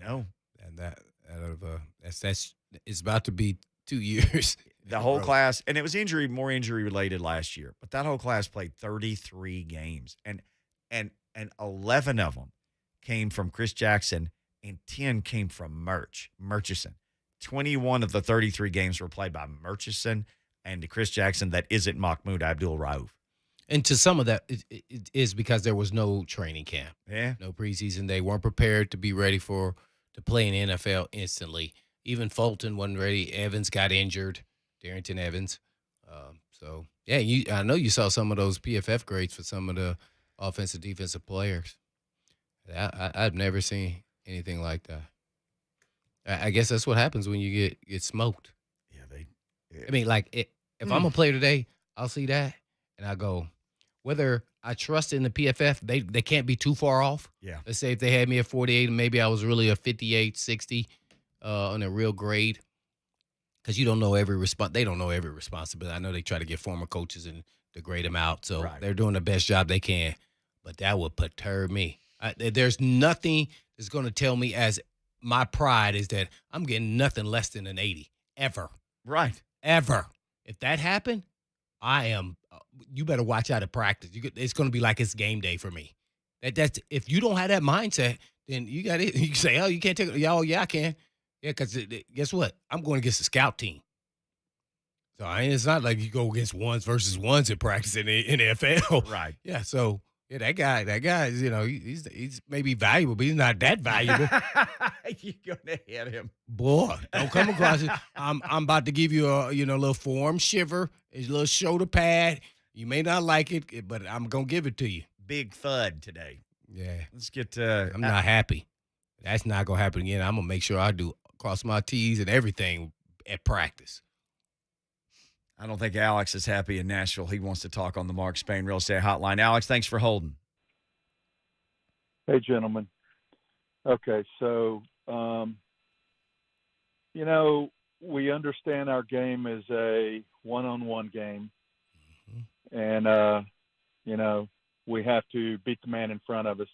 No. And that's it's about to be 2 years. The whole class, and it was more injury related last year, but that whole class played 33 games, and 11 of them came from Chris Jackson, and 10 came from Murchison. 21 of the 33 games were played by Murchison and Chris Jackson. That isn't Mahmoud Abdul Rauf. And to some of that, it is because there was no training camp, Yeah, no preseason. They weren't prepared to be ready to play in the NFL instantly. Even Fulton wasn't ready. Evans got injured. Darrington Evans. So, yeah, I know you saw some of those PFF grades for some of the offensive, defensive players. I've never seen anything like that. I guess that's what happens when you get smoked. Yeah, I mean, like, if I'm a player today, I'll see that, and I go, whether I trust in the PFF, they can't be too far off. Yeah. Let's say if they had me at 48 and maybe I was really a 58, 60 on a real grade. Because you don't know every response. They don't know every responsibility. I know they try to get former coaches and to grade them out, so they're doing the best job they can. But that would perturb me. There's nothing that's going to tell me as my pride is that I'm getting nothing less than an 80 ever. Right. Ever. If that happened, I am. You better watch out at practice. It's going to be like it's game day for me. That's if you don't have that mindset, then you got it. You can say, "Oh, you can't take it." Oh, yeah, I can. Yeah, because guess what? I'm going against the scout team. So it's not like you go against ones versus ones in practice in the NFL. Right. Yeah, so yeah, that guy is, he's maybe valuable, but he's not that valuable. You're gonna hit him. Boy, don't come across it. I'm about to give you a little forearm shiver, a little shoulder pad. You may not like it, but I'm gonna give it to you. Big thud today. Yeah. Let's get I'm not happy. That's not gonna happen again. I'm gonna make sure I do cross my T's and everything at practice. I don't think Alex is happy in Nashville. He wants to talk on the Mark Spain Real Estate Hotline. Alex, thanks for holding. Hey, gentlemen. Okay, so, we understand our game is a one-on-one game. And, we have to beat the man in front of us.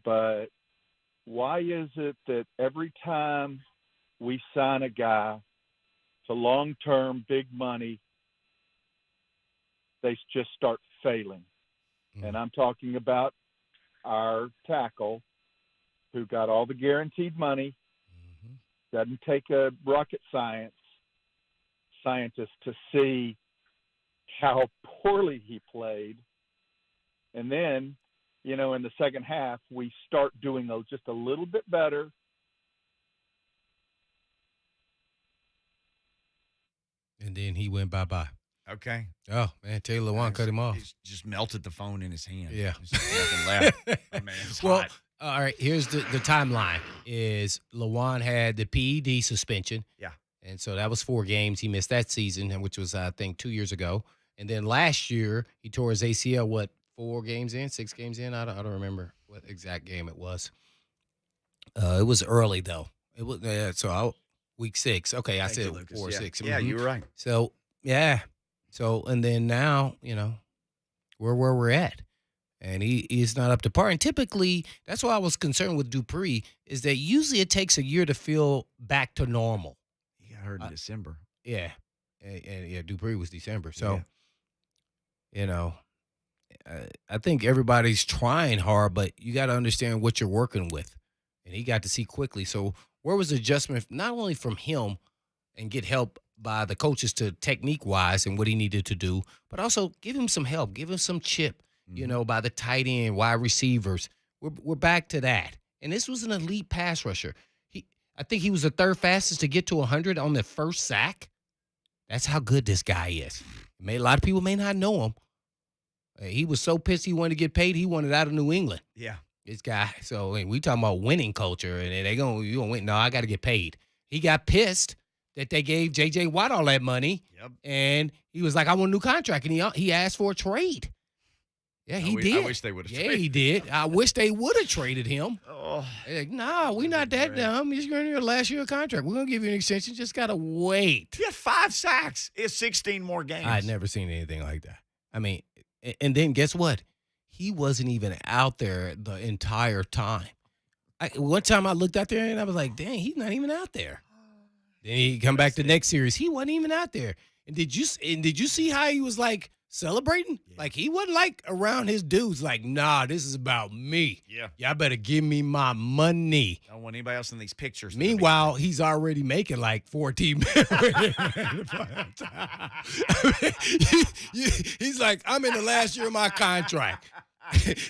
But why is it that every time we sign a guy to long-term big money, they just start failing? And I'm talking about our tackle who got all the guaranteed money, doesn't take a rocket scientist to see how poorly he played. And then, in the second half, we start doing just a little bit better. And then he went bye-bye. Okay. Oh, man, Taylor Lewan cut him off. He just melted the phone in his hand. Yeah. There's nothing left. Oh, man, it's hot. All right, here's the timeline. Is Lewan had the PED suspension. Yeah. And so that was 4 games. He missed that season, which was, I think, 2 years ago. And then last year, he tore his ACL, 4 games in, 6 games in? I don't remember what exact game it was. It was early, though. It was week 6. Okay, I said 4 or 6. Yeah, you were right. So, yeah. So, and then now, we're where we're at. And he's not up to par. And typically, that's why I was concerned with Dupree, is that usually it takes a year to feel back to normal. He got hurt in December. Yeah. And Dupree was December. So, I think everybody's trying hard, but you got to understand what you're working with. And he got to see quickly. So where was the adjustment, not only from him and get help by the coaches to technique-wise and what he needed to do, but also give him some help, give him some chip, by the tight end, wide receivers. We're back to that. And this was an elite pass rusher. I think he was the third fastest to get to 100 on the first sack. That's how good this guy is. A lot of people may not know him. He was so pissed he wanted to get paid, he wanted out of New England. Yeah. This guy. So we talking about winning culture, and you gonna win. No, I got to get paid. He got pissed that they gave J.J. Watt all that money, and he was like, I want a new contract, and he asked for a trade. Yeah, he did. I wish they would have. Yeah, he did. I wish they would have traded him. Oh, like, no, we're not that dumb. He's going to your last year contract. We're going to give you an extension. Just got to wait. He had 5 sacks. It's 16 more games. I'd never seen anything like that. I mean, and then guess what? He wasn't even out there the entire time. One time I looked out there and I was like, dang, he's not even out there. Then he come back the next series. He wasn't even out there. And did you see how he was like celebrating? Yeah. Like he wasn't like around his dudes like, nah, this is about me. Yeah. Y'all better give me my money. I don't want anybody else in these pictures. Meanwhile, he's already making like 14 million. He's like, I'm in the last year of my contract.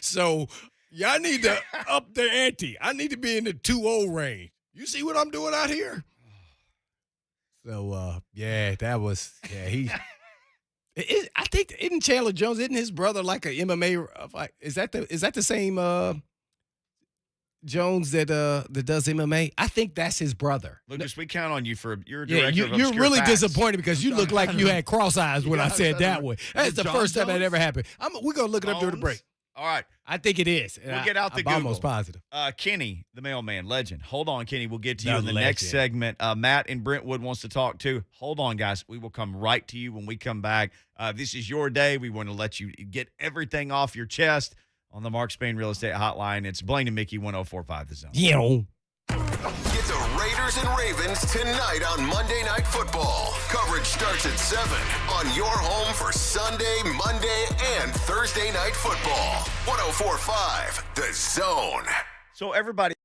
So y'all need to up the ante. I need to be in the 2-0 range. You see what I'm doing out here? So, that was, he. I think, isn't Chandler Jones, isn't his brother like an MMA fight? Is that the same Jones that does MMA? I think that's his brother. Lucas, we count on you for your director of you're really facts. disappointed because you look like you had cross eyes when I said that way. That's the first time that ever happened. We're going to look it up during the break. All right. I think it is. We'll get out the I'm Google. almost positive. Kenny, the mailman, legend. Hold on, Kenny. We'll get to you in the legend. next segment. Matt in Brentwood wants to talk too. Hold on, guys. We will come right to you when we come back. This is your day. We want to let you get everything off your chest on the Mark Spain Real Estate Hotline. It's Blaine and Mickey, 104.5 The Zone. Yeah. Get the Raiders and Ravens tonight on Monday Night Football. Coverage starts at 7 on your home for Sunday, Monday, and Thursday Night Football. 104.5 The Zone. So everybody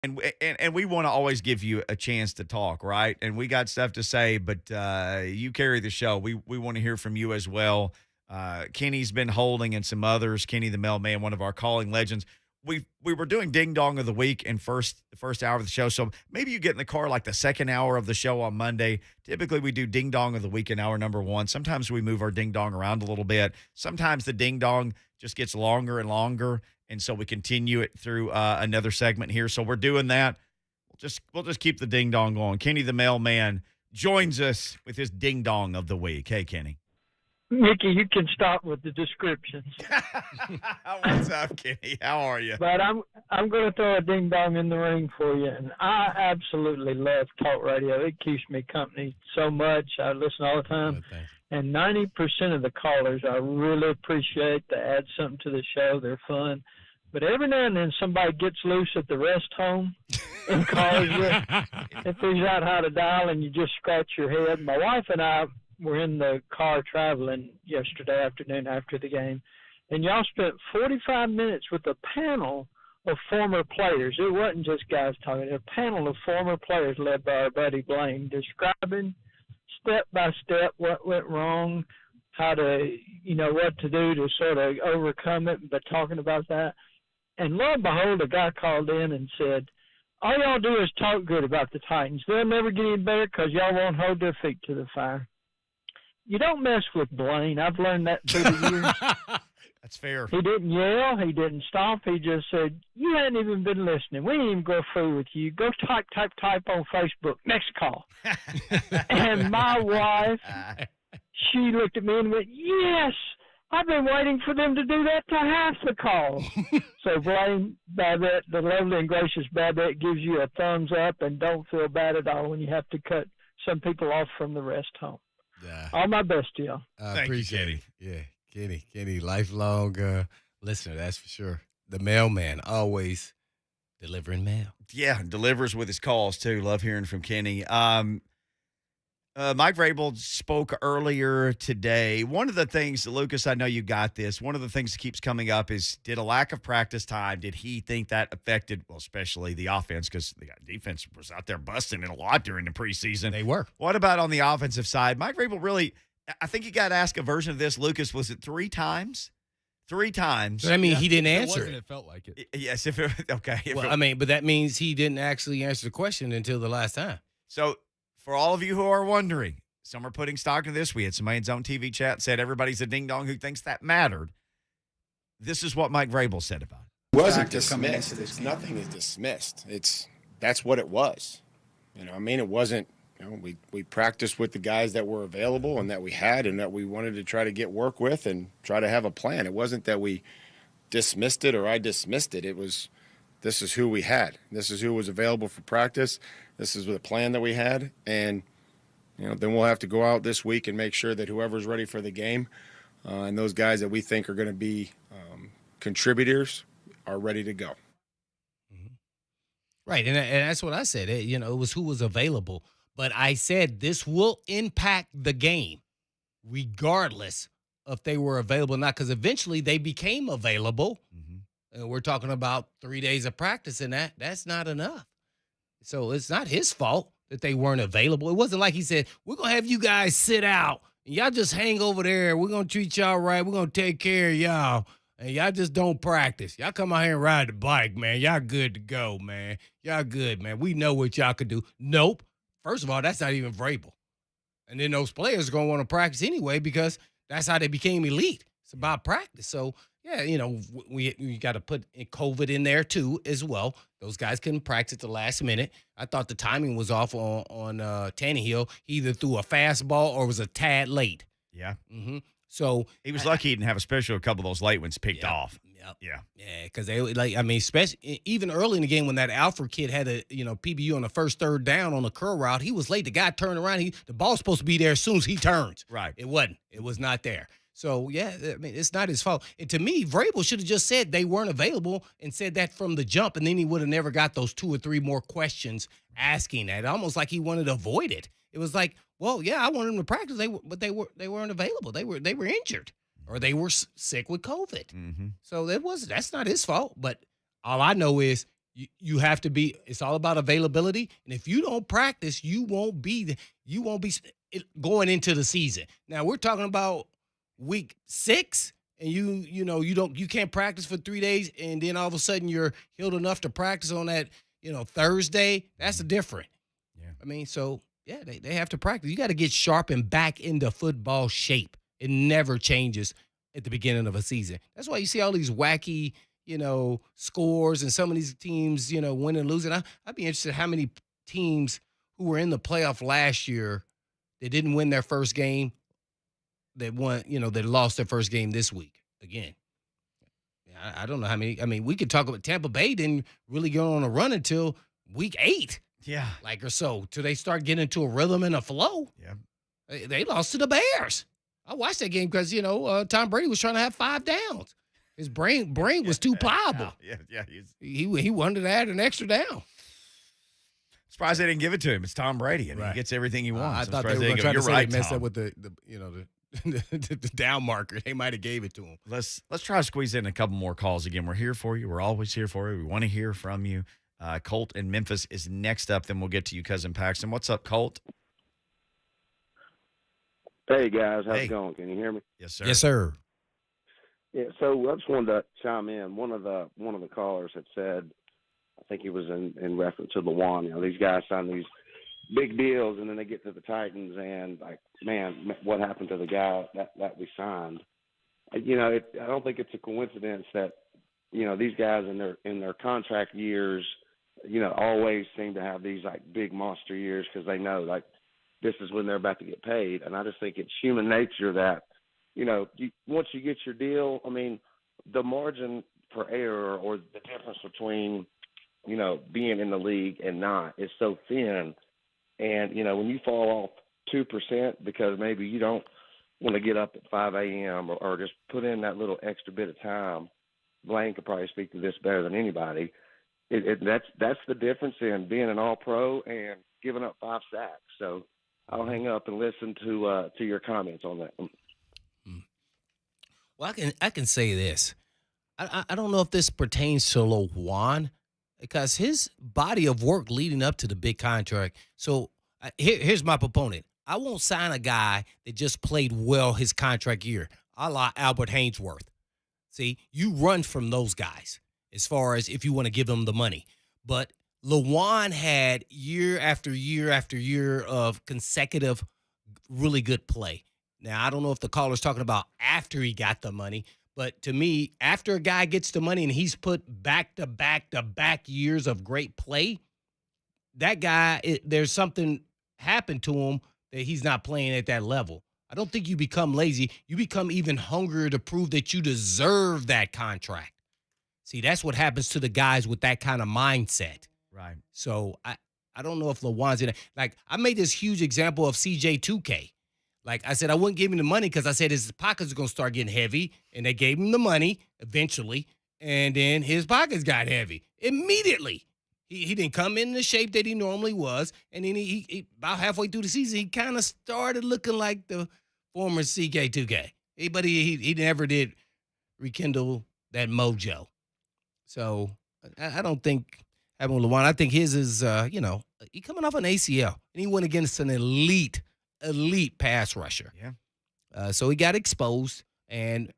And we want to always give you a chance to talk, right? And we got stuff to say, but you carry the show. We want to hear from you as well. Kenny's been holding, and some others. Kenny the mailman, one of our calling legends. We were doing Ding Dong of the Week in the first hour of the show. So maybe you get in the car like the second hour of the show on Monday. Typically we do Ding Dong of the Week in hour number 1. Sometimes we move our Ding Dong around a little bit. Sometimes the Ding Dong just gets longer and longer. And so we continue it through another segment here. So we're doing that. We'll just keep the Ding Dong going. Kenny the mailman joins us with his Ding Dong of the Week. Hey, Kenny. Mickey, you can stop with the descriptions. What's up, Kenny? How are you? But I'm going to throw a ding dong in the ring for you, and I absolutely love talk radio. It keeps me company so much. I listen all the time, and 90% of the callers I really appreciate. They add something to the show. They're fun. But every now and then somebody gets loose at the rest home and calls you and figures out how to dial, and you just scratch your head. My wife and I were in the car traveling yesterday afternoon after the game, and y'all spent 45 minutes with a panel of former players. It wasn't just guys talking. A panel of former players led by our buddy Blaine, describing step by step what went wrong, how to, what to do to sort of overcome it, but talking about that. And lo and behold, a guy called in and said, all y'all do is talk good about the Titans. They'll never get any better because y'all won't hold their feet to the fire. You don't mess with Blaine. I've learned that through the years. That's fair. He didn't yell. He didn't stomp. He just said, you hadn't even been listening. We didn't even go through with you. Go type on Facebook. Next call. And my wife, she looked at me and went, yes, I've been waiting for them to do that to half the call. So Blaine Babbitt, the lovely and gracious Babbitt, gives you a thumbs up, and don't feel bad at all when you have to cut some people off from the rest home. All my best to y'all. I appreciate it. Yeah, Kenny, lifelong listener, that's for sure. The mailman, always delivering mail. Yeah, delivers with his calls, too. Love hearing from Kenny. Mike Vrabel spoke earlier today. One of the things, Lucas, I know you got this. One of the things that keeps coming up is, did a lack of practice time, did he think that affected, well, especially the offense, because the defense was out there busting it a lot during the preseason. They were. What about on the offensive side? Mike Vrabel really, I think you got to ask a version of this, Lucas. Was it 3 times? 3 times. But, I mean, he didn't answer it. It felt like it. Yes, if it, okay. But that means he didn't actually answer the question until the last time. So, for all of you who are wondering, some are putting stock into this. We had somebody in Zone TV chat and said everybody's a ding-dong who thinks that mattered. This is what Mike Vrabel said about it. It wasn't dismissed. It's nothing is dismissed. That's what it was. It wasn't, we practiced with the guys that were available and that we had and that we wanted to try to get work with and try to have a plan. It wasn't that we dismissed it or I dismissed it. It was, this is who we had. This is who was available for practice. This is the plan that we had. And, then we'll have to go out this week and make sure that whoever's ready for the game and those guys that we think are going to be contributors are ready to go. Mm-hmm. Right, and that's what I said. It was who was available. But I said this will impact the game regardless if they were available or not, because eventually they became available. Mm-hmm. And we're talking about 3 days of practice, and that's not enough. So it's not his fault that they weren't available. It wasn't like he said, we're going to have you guys sit out, and y'all just hang over there. We're going to treat y'all right. We're going to take care of y'all, and y'all just don't practice. Y'all come out here and ride the bike, man. Y'all good to go, man. Y'all good, man. We know what y'all could do. Nope. First of all, that's not even Vrabel. And then those players are going to want to practice anyway because that's how they became elite. It's about practice. So, yeah, we got to put COVID in there too as well. Those guys couldn't practice at the last minute. I thought the timing was off on Tannehill. He either threw a fastball or was a tad late. Yeah. Mm-hmm. So he was lucky he didn't have a special a couple of those late ones picked off. Yep. Yeah. Yeah, because they especially even early in the game when that Alfred kid had a PBU on the first third down on the curl route, he was late. The guy turned around. The ball's supposed to be there as soon as he turns. Right. It wasn't. It was not there. So, yeah, it's not his fault. And to me, Vrabel should have just said they weren't available and said that from the jump, and then he would have never got those 2 or 3 more questions asking that. Almost like he wanted to avoid it. It was like, well, yeah, I wanted them to practice, but they weren't available. They were injured or they were sick with COVID. Mm-hmm. So that's not his fault. But all I know is You have to be. It's all about availability, and if you don't practice, you won't be going into the season. Now we're talking about week 6, and you can't practice for 3 days, and then all of a sudden you're healed enough to practice on that Thursday. That's different. Yeah, I mean, so yeah, they have to practice. You got to get sharp and back into football shape. It never changes at the beginning of a season. That's why you see all these wacky scores and some of these teams, winning and losing. I'd be interested how many teams who were in the playoff last year that didn't win their first game that won, that lost their first game this week again. I don't know how many. I mean, we could talk about Tampa Bay didn't really go on a run until week 8. Yeah. Or so, till they start getting into a rhythm and a flow. Yeah. They lost to the Bears. I watched that game because, Tom Brady was trying to have 5 downs. His brain was too pliable. Yeah. He wanted to add an extra down. Surprised they didn't give it to him. It's Tom Brady. He gets everything he wants. I thought they were going to try to say right, they messed Tom. up with the down marker. They might have gave it to him. Let's try to squeeze in a couple more calls again. We're here for you. We're always here for you. We want to hear from you. Colt in Memphis is next up. Then we'll get to you, Cousin Paxton. What's up, Colt? Hey guys, how's it going? Can you hear me? Yes, sir. Yes, sir. Yeah, so I just wanted to chime in. One of the callers had said, I think he was in reference to Lewan. These guys sign these big deals, and then they get to the Titans, and man, what happened to the guy that we signed? I don't think it's a coincidence that these guys in their contract years, always seem to have these big monster years because they know this is when they're about to get paid, and I just think it's human nature that. Once you get your deal, I mean, the margin for error or the difference between, being in the league and not is so thin. And, when you fall off 2% because maybe you don't want to get up at 5 a.m. or just put in that little extra bit of time, Blaine could probably speak to this better than anybody. That's the difference in being an all-pro and giving up 5 sacks. So I'll hang up and listen to your comments on that. Well, I can say this. I don't know if this pertains to Lewan because his body of work leading up to the big contract. So here's my proponent. I won't sign a guy that just played well his contract year, a la Albert Hainsworth. See, you run from those guys as far as if you want to give them the money. But Lewan had year after year after year of consecutive really good play. Now, I don't know if the caller's talking about after he got the money, but to me, after a guy gets the money and he's put back-to-back years of great play, that guy, there's something happened to him that he's not playing at that level. I don't think you become lazy. You become even hungrier to prove that you deserve that contract. See, that's what happens to the guys with that kind of mindset. Right. So I don't know if Lewan's in it. I made this huge example of CJ2K. I said, I wouldn't give him the money because I said his pockets are going to start getting heavy, and they gave him the money eventually, and then his pockets got heavy immediately. He didn't come in the shape that he normally was, and then he about halfway through the season, he kind of started looking like the former CK2K. But he never did rekindle that mojo. So I don't think having Lewan, I think his is, he coming off an ACL, and he went against an elite pass rusher. Yeah. So he got exposed, and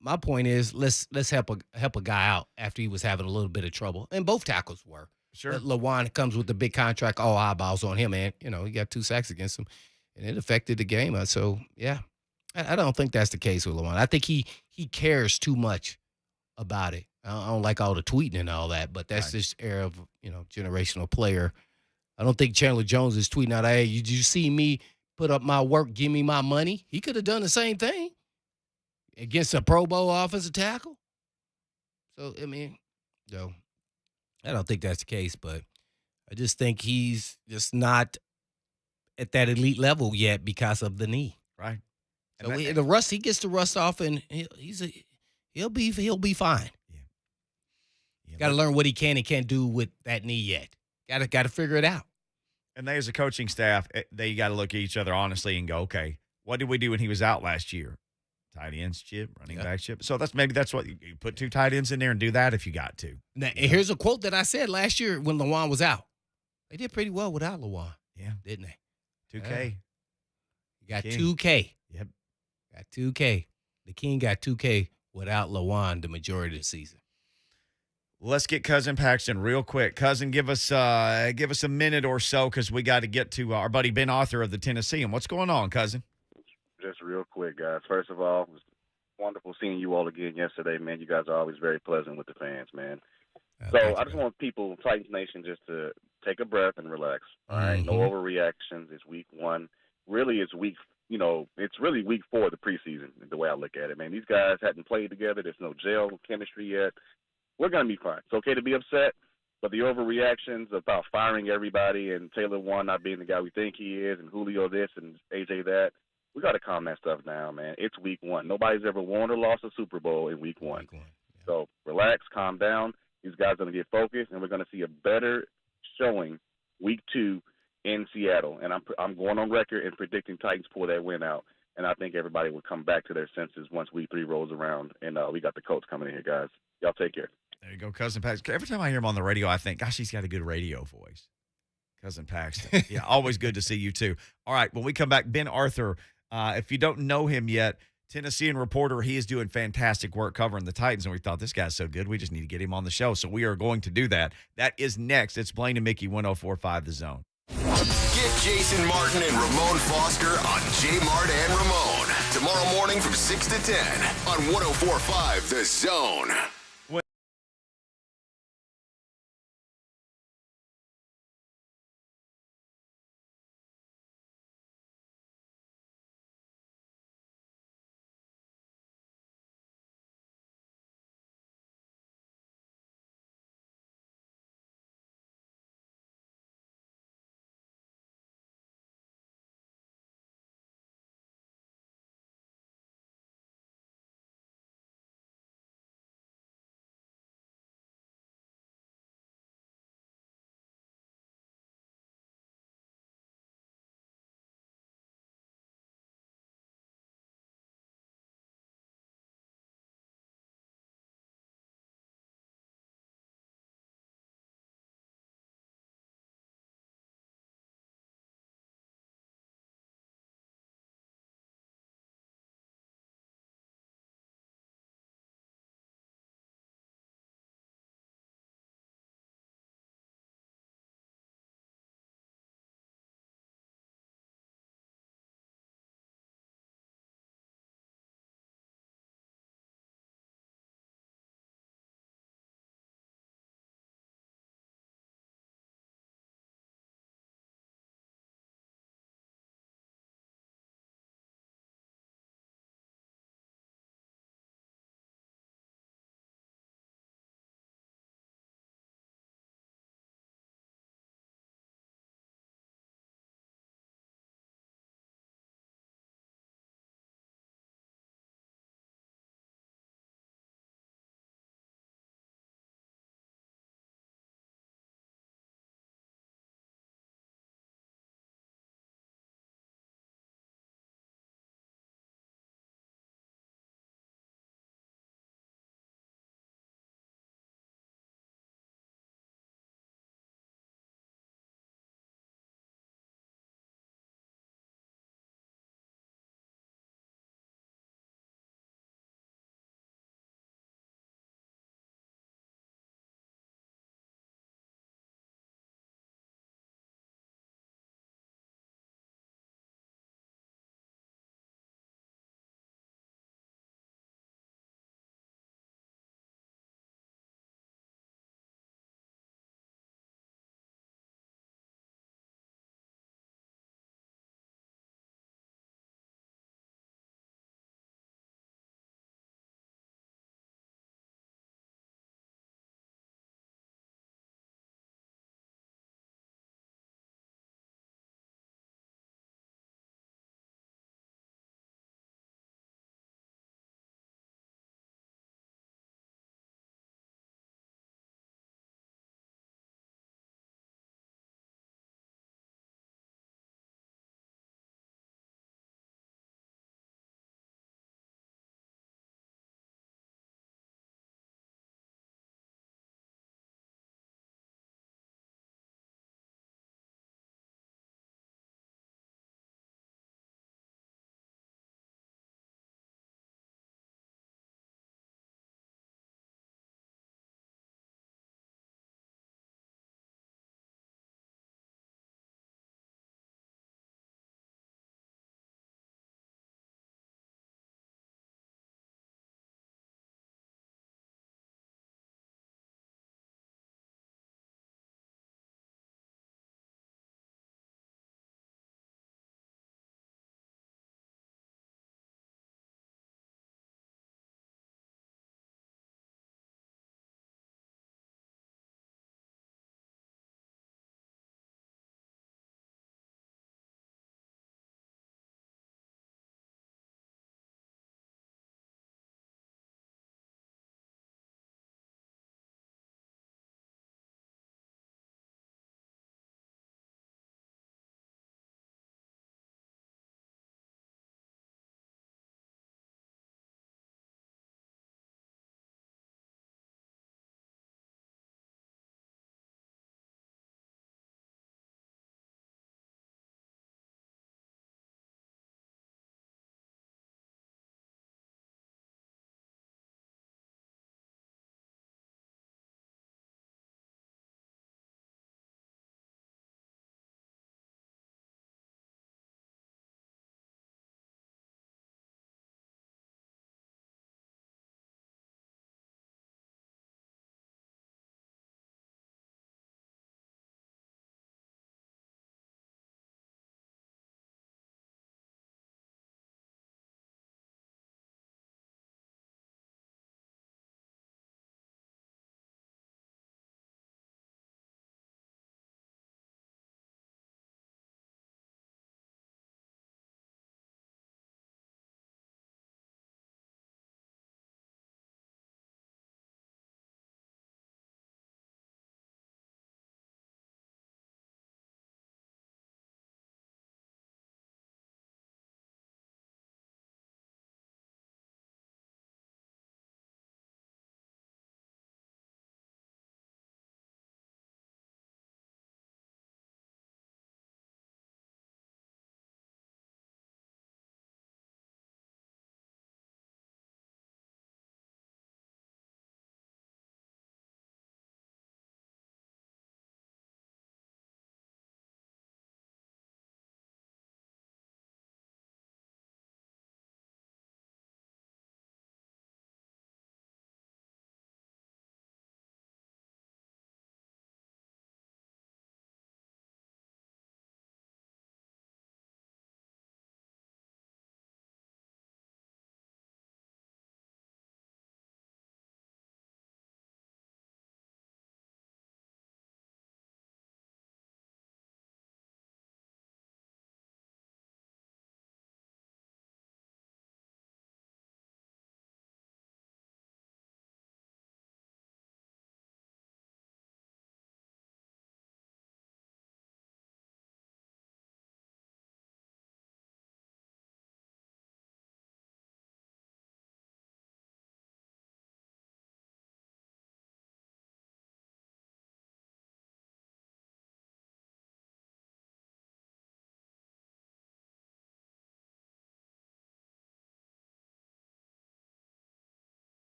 my point is let's help a guy out after he was having a little bit of trouble, and both tackles were. Sure. But Lewan comes with the big contract, all eyeballs on him, and he got 2 sacks against him, and it affected the game. So yeah, I don't think that's the case with Lewan. I think he cares too much about it. I don't like all the tweeting and all that, but that's this era of generational player. I don't think Chandler Jones is tweeting out, "Hey, did you see me put up my work, give me my money"? He could have done the same thing against a Pro Bowl offensive tackle. So, I don't think that's the case, but I just think he's just not at that elite level yet because of the knee. Right. So he gets the rust off, and he'll be fine. Yeah. Got to learn what he can and can't do with that knee yet. Got to figure it out. And they, as a coaching staff, they got to look at each other honestly and go, okay, what did we do when he was out last year? Tight ends chip, running back chip. So that's what you put 2 tight ends in there and do that if you got to. Now, here's a quote that I said last year when Lawan was out. They did pretty well without Lawan. Yeah. Didn't they? 2K. You got King. 2K. Yep. Got 2K. The King got 2K without Lawan the majority of the season. Let's get Cousin Paxton real quick. Cousin, give us a minute or so because we got to get to our buddy Ben Arthur of the Tennessean. What's going on, Cousin? Just real quick, guys. First of all, it was wonderful seeing you all again yesterday, man. You guys are always very pleasant with the fans, man. So I just want people, Titans Nation, just to take a breath and relax. All right, no overreactions. It's week 1. Really, it's really week 4 of the preseason. The way I look at it, man. These guys hadn't played together. There's no gel chemistry yet. We're gonna be fine. It's okay to be upset, but the overreactions about firing everybody and Taylor Warren not being the guy we think he is, and Julio this and AJ that. We got to calm that stuff down, man. It's week 1. Nobody's ever won or lost a Super Bowl in week 1. So relax, calm down. These guys are going to get focused, and we're going to see a better showing week 2 in Seattle. And I'm going on record and predicting Titans pull that win out. And I think everybody will come back to their senses once week 3 rolls around. And we got the Colts coming in here, guys. Y'all take care. There you go, Cousin Paxton. Every time I hear him on the radio, I think, gosh, he's got a good radio voice. Cousin Paxton. Yeah, always good to see you, too. All right, when we come back, Ben Arthur. If you don't know him yet, Tennessean reporter, he is doing fantastic work covering the Titans, and we thought this guy's so good, we just need to get him on the show. So we are going to do that. That is next. It's Blaine and Mickey, 104.5 The Zone. Get Jason Martin and Ramon Foster on J Mart and Ramon tomorrow morning from 6 to 10 on 104.5 The Zone.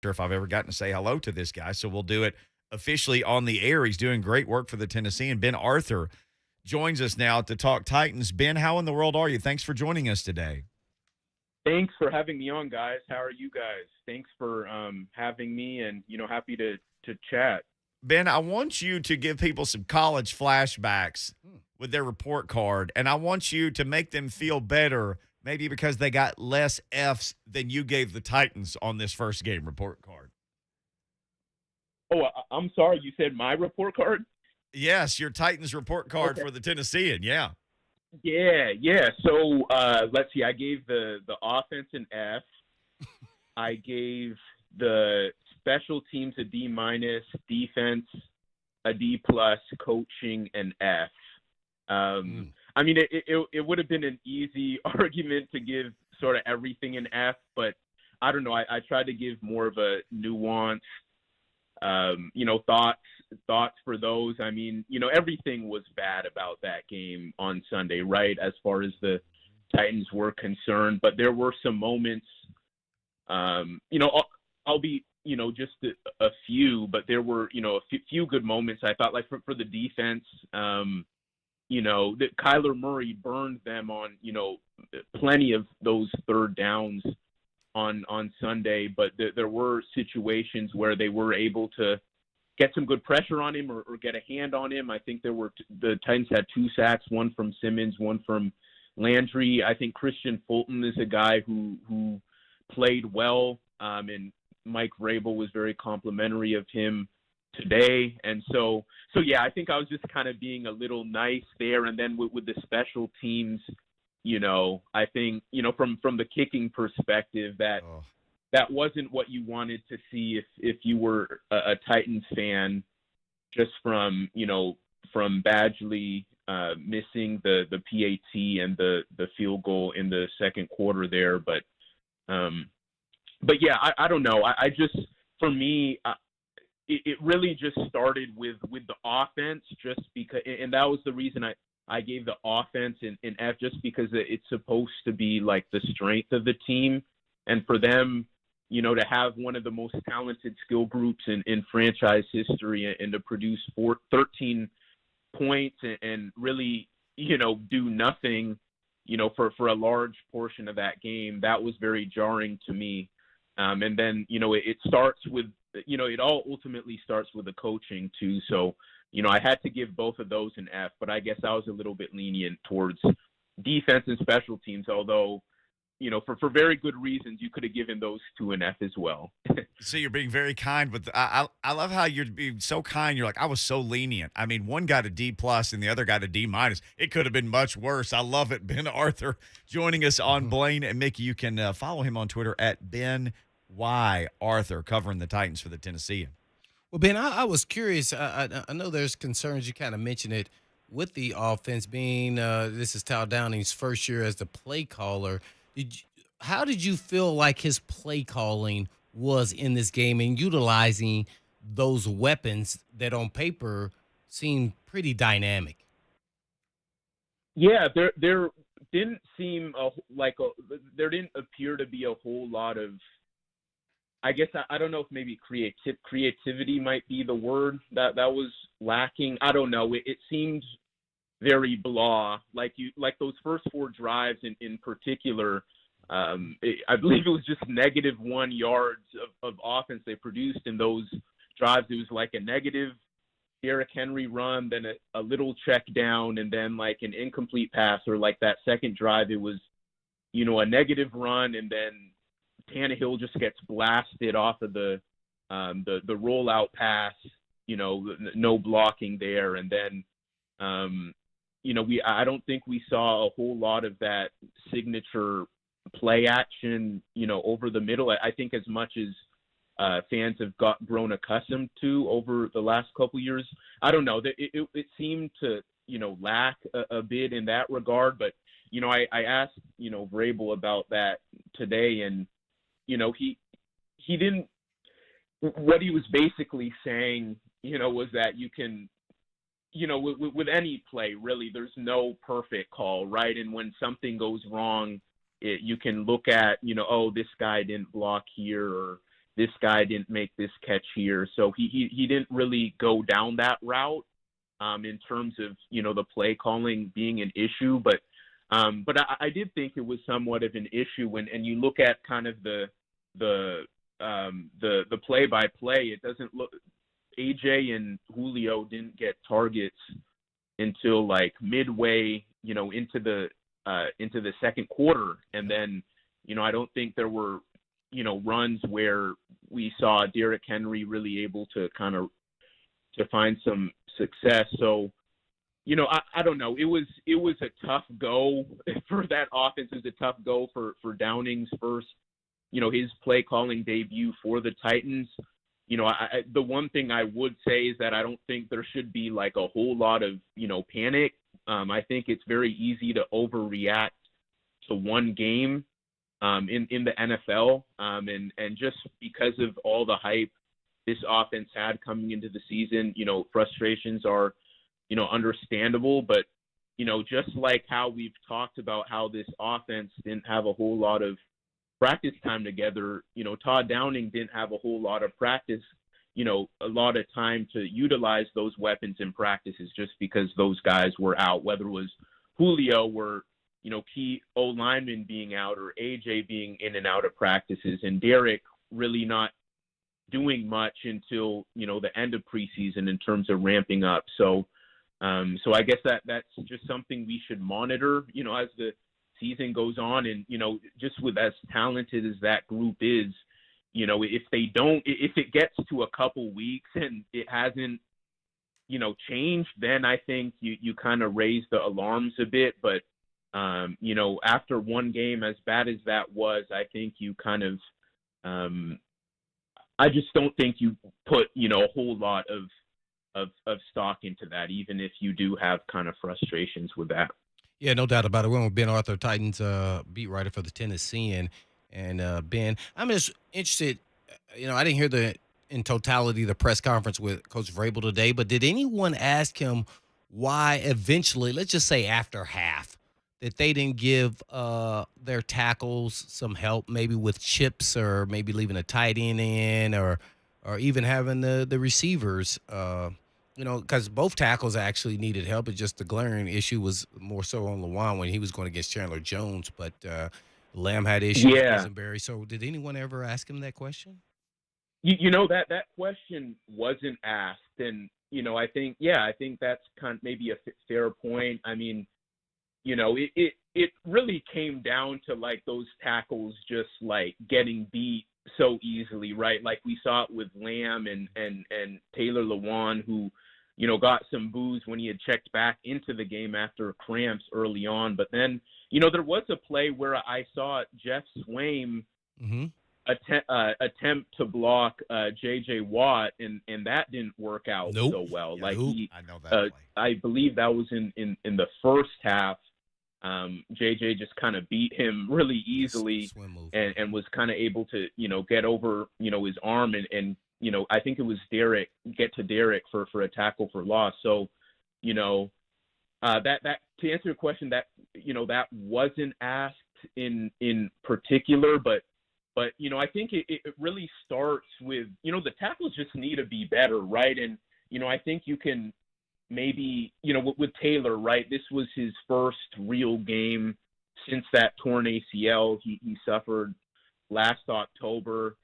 sure if I've ever gotten to say hello to this guy, so we'll do it officially on the air. He's doing great work for the Tennessean. Ben Arthur joins us now to talk Titans. Ben, how in the world are you? Thanks for joining us today. Thanks for having me on, guys. How are you guys? Thanks for having me, and happy to chat. Ben, I want you to give people some college flashbacks with their report card, and I want you to make them feel better, maybe because they got less Fs than you gave the Titans on this first game report card. Oh, I'm sorry. You said my report card? Yes, your Titans report card for the Tennessean, yeah. Yeah. So let's see. I gave the offense an F. I gave the special teams a D-, defense a D+, coaching an F. I mean, it would have been an easy argument to give sort of everything an F, but I don't know. I tried to give more of a nuance, thoughts for those. I mean, everything was bad about that game on Sunday, right, as far as the Titans were concerned. But there were some moments, I'll be, just a few, but there were, a few good moments. I thought, like, for the defense, that Kyler Murray burned them on, plenty of those third downs on Sunday, but there were situations where they were able to get some good pressure on him or get a hand on him. I think the Titans had 2 sacks, one from Simmons, one from Landry. I think Christian Fulton is a guy who played well, and Mike Vrabel was very complimentary of him today. And so yeah, I think I was just kind of being a little nice there. And then with the special teams, I think, from the kicking perspective, that wasn't what you wanted to see if you were a Titans fan, just from Badgley missing the PAT and the field goal in the second quarter there. But yeah, I don't know. I just, for me, it really just started with the offense, just because, and that was the reason I gave the offense an F, just because it's supposed to be like the strength of the team. And for them, to have one of the most talented skill groups in franchise history and to produce 13 points and really, do nothing, for a large portion of that game, that was very jarring to me. And then, it starts with, it all ultimately starts with the coaching too. So, I had to give both of those an F, but I guess I was a little bit lenient towards defense and special teams, although, for very good reasons, you could have given those 2 an F as well. So you're being very kind, but I love how you're being so kind. You're like, I was so lenient. I mean, one got a D+ and the other got a D-. It could have been much worse. I love it. Ben Arthur joining us on Blaine and Mickey. You can follow him on Twitter at Ben Y. Arthur, covering the Titans for the Tennessean. Well, Ben, I was curious. I know there's concerns. You kind of mentioned it with the offense being this is Tal Downing's first year as the play caller. How did you feel like his play calling was in this game and utilizing those weapons that on paper seem pretty dynamic? Yeah, there didn't seem there didn't appear to be a whole lot of, I guess I don't know if maybe creativity might be the word that was lacking. I don't know. It seemed very blah. Like those first 4 drives in particular. I believe it was just -1 yards of offense they produced in those drives. It was like a negative Derrick Henry run, then a little check down, and then like an incomplete pass. Or like that second drive, it was, a negative run, and then Tannehill just gets blasted off of the rollout pass, no blocking there. And then, I don't think we saw a whole lot of that signature play action, over the middle. I think as much as fans have grown accustomed to over the last couple years. I don't know. It seemed to, lack a bit in that regard. But, I asked, Vrabel about that today, and, he didn't, what he was basically saying, was that you can, with any play, really, there's no perfect call, right? And when something goes wrong, you can look at, oh, this guy didn't block here, or, this guy didn't make this catch here. So he didn't really go down that route in terms of, the play calling being an issue. But I did think it was somewhat of an issue and you look at kind of the play-by-play. It doesn't look – AJ and Julio didn't get targets until like midway, into the second quarter. And then, I don't think there were, runs where we saw Derrick Henry really able to kind of to find some success. So, I don't know. It was a tough go for that offense. It was a tough go for Downing's first, his play calling debut for the Titans. The one thing I would say is that I don't think there should be like a whole lot of, panic. I think it's very easy to overreact to one game in the NFL. And just because of all the hype this offense had coming into the season, frustrations are, understandable. But, just like how we've talked about how this offense didn't have a whole lot of practice time together, Todd Downing didn't have a whole lot of practice, a lot of time to utilize those weapons in practices just because those guys were out, whether it was Julio or, key O-linemen being out or AJ being in and out of practices and Derrick really not doing much until, the end of preseason in terms of ramping up. So I guess that's just something we should monitor, as the season goes on. And, just with as talented as that group is, if it gets to a couple weeks and it hasn't, changed, then I think you kind of raise the alarms a bit. But, after one game, as bad as that was, I think you kind of, I just don't think you put, a whole lot of stock into that, even if you do have kind of frustrations with that. Yeah, no doubt about it. We're with Ben Arthur, Titans beat writer for the Tennessean. And, Ben, I'm just interested, I didn't hear in totality the press conference with Coach Vrabel today, but did anyone ask him why eventually, let's just say after half, that they didn't give their tackles some help, maybe with chips or maybe leaving a tight end in or even having the receivers, because both tackles actually needed help. It's just the glaring issue was more so on Lewan when he was going against Chandler Jones, but Lamb had issues with Quisenberry. So did anyone ever ask him that question? That question wasn't asked. And, I think that's kind of maybe a fair point. I mean, it really came down to like those tackles just like getting beat so easily, right? Like we saw it with Lamb and Taylor Lewan, who, got some boos when he had checked back into the game after cramps early on. But then, there was a play where I saw Jeff Swaim attempt to block J.J. Watt, and that didn't work out so well. Yeah, like I know that play. I believe that was in the first half. JJ just kind of beat him really easily and was kind of able to, get over, his arm and I think it was get to Derrick for a tackle for loss. So, that to answer your question, that, that wasn't asked in particular, but I think it really starts with, the tackles just need to be better, right? And, I think you can maybe, with Taylor, right, this was his first real game since that torn ACL he suffered last October.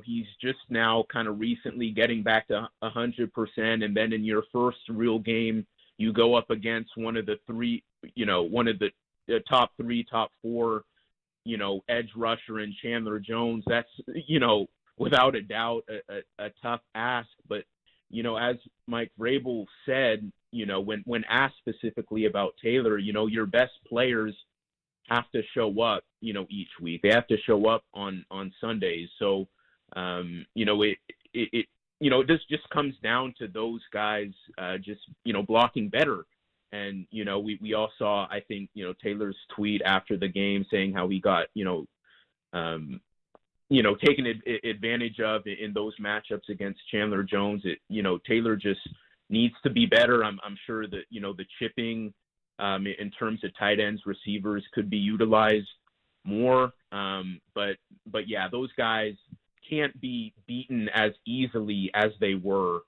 He's just now kind of recently getting back to 100%. And then in your first real game, you go up against one of the top 3, top 4, edge rusher and Chandler Jones. That's, without a doubt a tough ask. But, as Mike Vrabel said, when asked specifically about Taylor, your best players have to show up, each week. They have to show up on Sundays. So, it just comes down to those guys just, blocking better. And, we all saw, I think, Taylor's tweet after the game saying how he got, taken advantage of in those matchups against Chandler Jones. Taylor just needs to be better. I'm sure that, the chipping in terms of tight ends, receivers could be utilized more. But yeah, those guys can't be beaten as easily as they were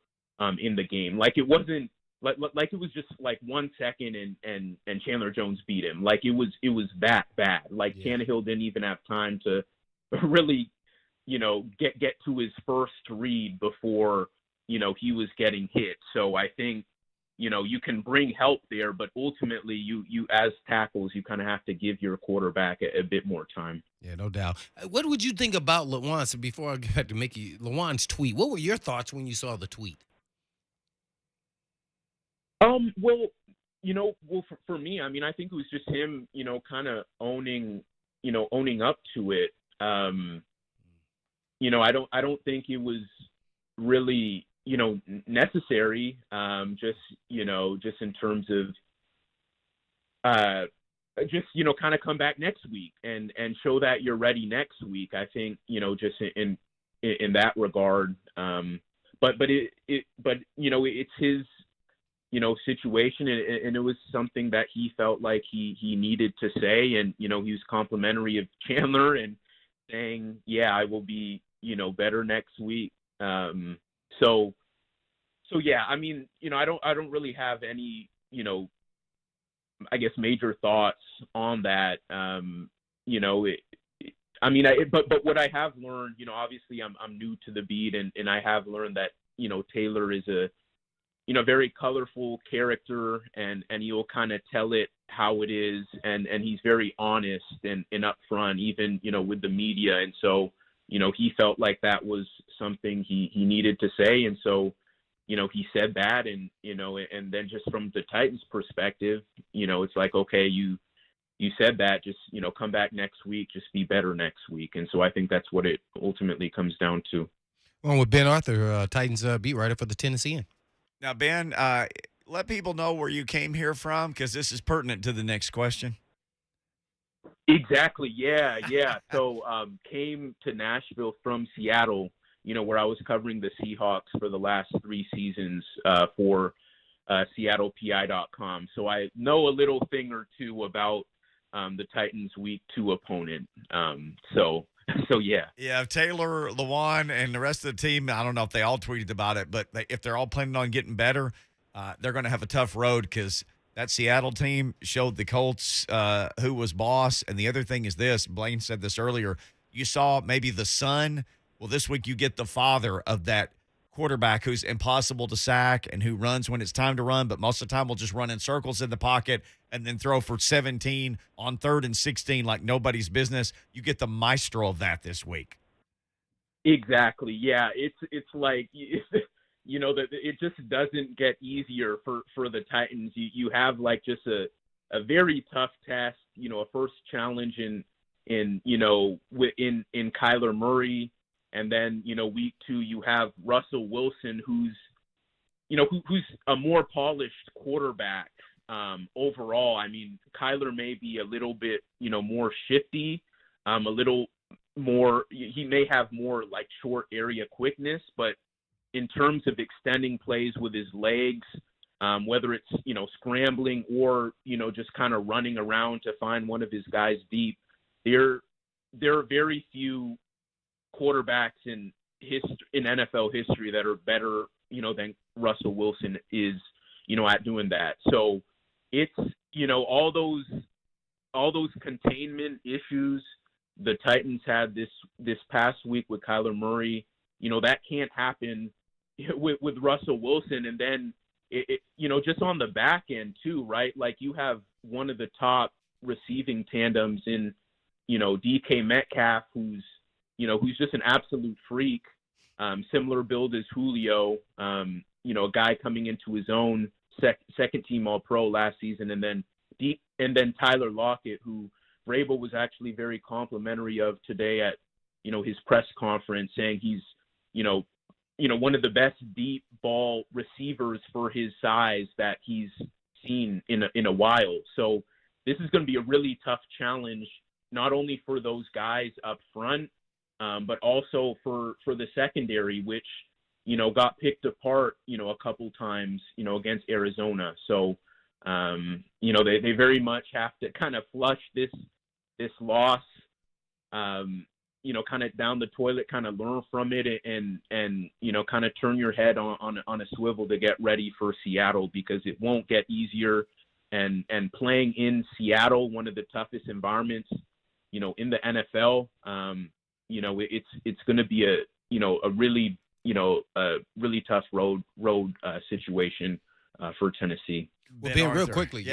in the game. Like it wasn't like it was just like 1 second and Chandler Jones beat him. Like it was that bad. Like Tannehill didn't even have time to really, get to his first read before, he was getting hit. So I think, you can bring help there, but ultimately you as tackles, you kind of have to give your quarterback a bit more time. Yeah, no doubt. What would you think about Lawan? So before I get back to Mickey, Lawan's tweet, what were your thoughts when you saw the tweet? Well, for me, I mean, I think it was just him, kind of owning up to it. I don't think it was really, necessary. Just in terms of, kind of come back next week and show that you're ready next week. I think, just in that regard. But it's his, situation, and it was something that he felt like he needed to say, and he was complimentary of Chandler and saying, yeah, I will be better next week. So yeah, I mean, I don't really have any I guess major thoughts on that. But what I have learned, obviously I'm new to the beat, and I have learned that Taylor is a very colorful character, and he'll kind of tell it how it is, and he's very honest and upfront, even, with the media. And so, he felt like that was something he needed to say. And so, he said that, and, and then just from the Titans perspective, it's like, okay, you said that, just, come back next week, just be better next week. And so I think that's what it ultimately comes down to. Well, with Ben Arthur, Titans beat writer for the Tennessean. Now, Ben, let people know where you came here from, because this is pertinent to the next question. Exactly. Yeah. So came to Nashville from Seattle, where I was covering the Seahawks for the last 3 seasons for SeattlePI.com. So I know a little thing or two about the Titans' Week 2 opponent. So yeah. Yeah, Taylor, Lawan, and the rest of the team, I don't know if they all tweeted about it, but if they're all planning on getting better, they're going to have a tough road, because that Seattle team showed the Colts who was boss. And the other thing is this, Blaine said this earlier, you saw maybe the son. Well, this week you get the father of that quarterback who's impossible to sack and who runs when it's time to run, but most of the time will just run in circles in the pocket and then throw for 17 on 3rd and 16 like nobody's business. You get the maestro of that this week. Exactly. Yeah, it's like that it just doesn't get easier for the Titans. You have like just a very tough test. A first challenge in Kyler Murray. And then, week 2, you have Russell Wilson, who's a more polished quarterback overall. I mean, Kyler may be a little bit, more shifty, a little more, he may have more like short area quickness, but in terms of extending plays with his legs, whether it's, scrambling or, just kind of running around to find one of his guys deep, there are very few quarterbacks in NFL history that are better, than Russell Wilson is, at doing that. So it's, all those containment issues the Titans had this past week with Kyler Murray, that can't happen with Russell Wilson. And then it just on the back end too, right? Like you have one of the top receiving tandems in, DK Metcalf, who's just an absolute freak, similar build as Julio, a guy coming into his own second team All-Pro last season, and then Tyler Lockett, who Vrabel was actually very complimentary of today at, his press conference, saying he's, one of the best deep ball receivers for his size that he's seen in a while. So this is going to be a really tough challenge, not only for those guys up front, but also for the secondary, which, got picked apart, a couple times, against Arizona. So, they very much have to kind of flush this loss, kind of down the toilet, kind of learn from it, and kind of turn your head on a swivel to get ready for Seattle, because it won't get easier. And playing in Seattle, one of the toughest environments, in the NFL, it's going to be a really tough road situation for Tennessee. Well, Ben Ben, real Arthur. quickly,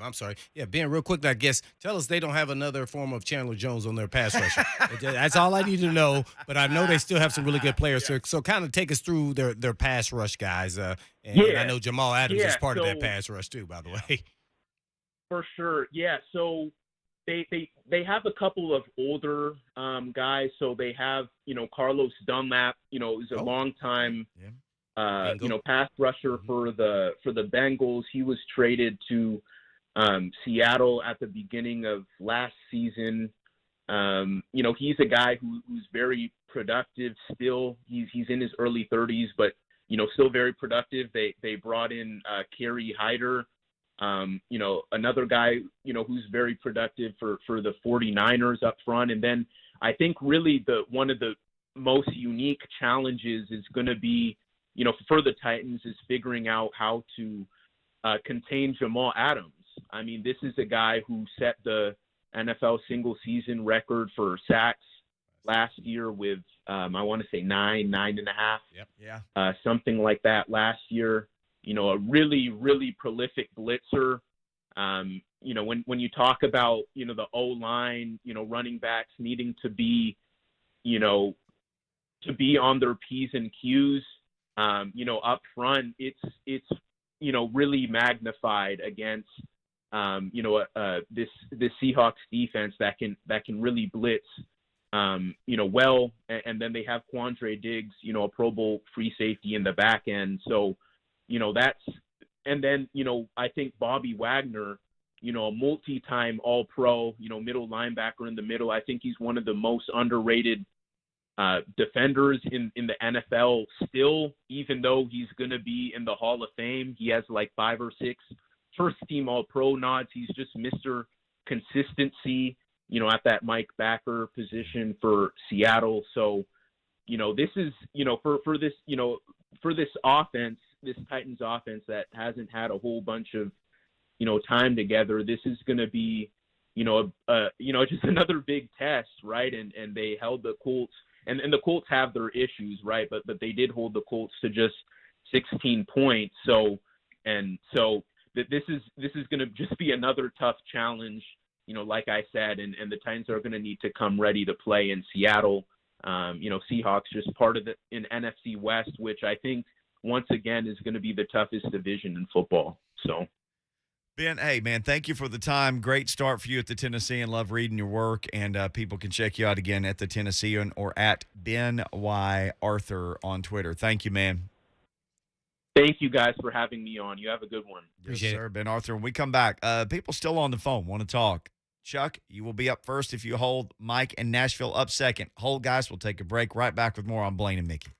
I'm sorry. Yeah, Ben, real quickly, I guess, tell us they don't have another form of Chandler Jones on their pass rusher. That's all I need to know, but I know they still have some really good players. So kind of take us through their pass rush guys. And I know Jamal Adams is part of that pass rush too, by the way. For sure, yeah. So they have a couple of older guys. So they have, Carlos Dunlap, who's a long time pass rusher for the Bengals. He was traded to Seattle at the beginning of last season. He's a guy who's very productive still. He's in his early 30s, but still very productive. They brought in Kerry Hyder, another guy who's very productive for the 49ers up front. And then I think really one of the most unique challenges is going to be, for the Titans, is figuring out how to contain Jamal Adams. I mean, this is a guy who set the NFL single season record for sacks last year with, I want to say 9.5. Yep. Yeah. Something like that last year. A really, really prolific blitzer. When you talk about, the O-line, running backs needing to be, on their P's and Q's, up front, it's really magnified against, this Seahawks defense that can really blitz, well. And then they have Quandre Diggs, a Pro Bowl free safety in the back end. So, and then, I think Bobby Wagner, a multi-time All-Pro, middle linebacker in the middle. I think he's one of the most underrated defenders in the NFL still, even though he's going to be in the Hall of Fame. He has like 5 or 6 first-team All-Pro nods. He's just Mr. Consistency, at that Mike Backer position for Seattle. So, this is, for this offense, this Titans offense that hasn't had a whole bunch of, time together, this is going to be, just another big test, right? And they held the Colts, and the Colts have their issues, right? But they did hold the Colts to just 16 points. So this is going to just be another tough challenge, like I said, and the Titans are going to need to come ready to play in Seattle. Seahawks just part of in NFC West, which I think once again is going to be the toughest division in football. So, Ben, hey, man, thank you for the time. Great start for you at the Tennessean. Love reading your work, and people can check you out again at the Tennessean or at Ben Y. Arthur on Twitter. Thank you, man. Thank you guys for having me on. You have a good one. Yes, sir. Ben Arthur. When we come back, people still on the phone want to talk. Chuck, you will be up first if you hold. Mike and Nashville up second. Hold, guys. We'll take a break. Right back with more on Blaine and Mickey.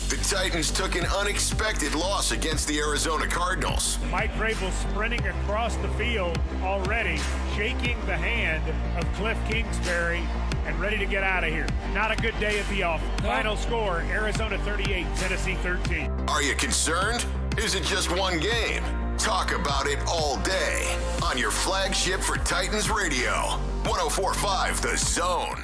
The Titans took an unexpected loss against the Arizona Cardinals. Mike Vrabel sprinting across the field already, shaking the hand of Cliff Kingsbury and ready to get out of here. Not a good day at the office. Final score, Arizona 38, Tennessee 13. Are you concerned? Is it just one game? Talk about it all day on your flagship for Titans Radio, 104.5 The Zone.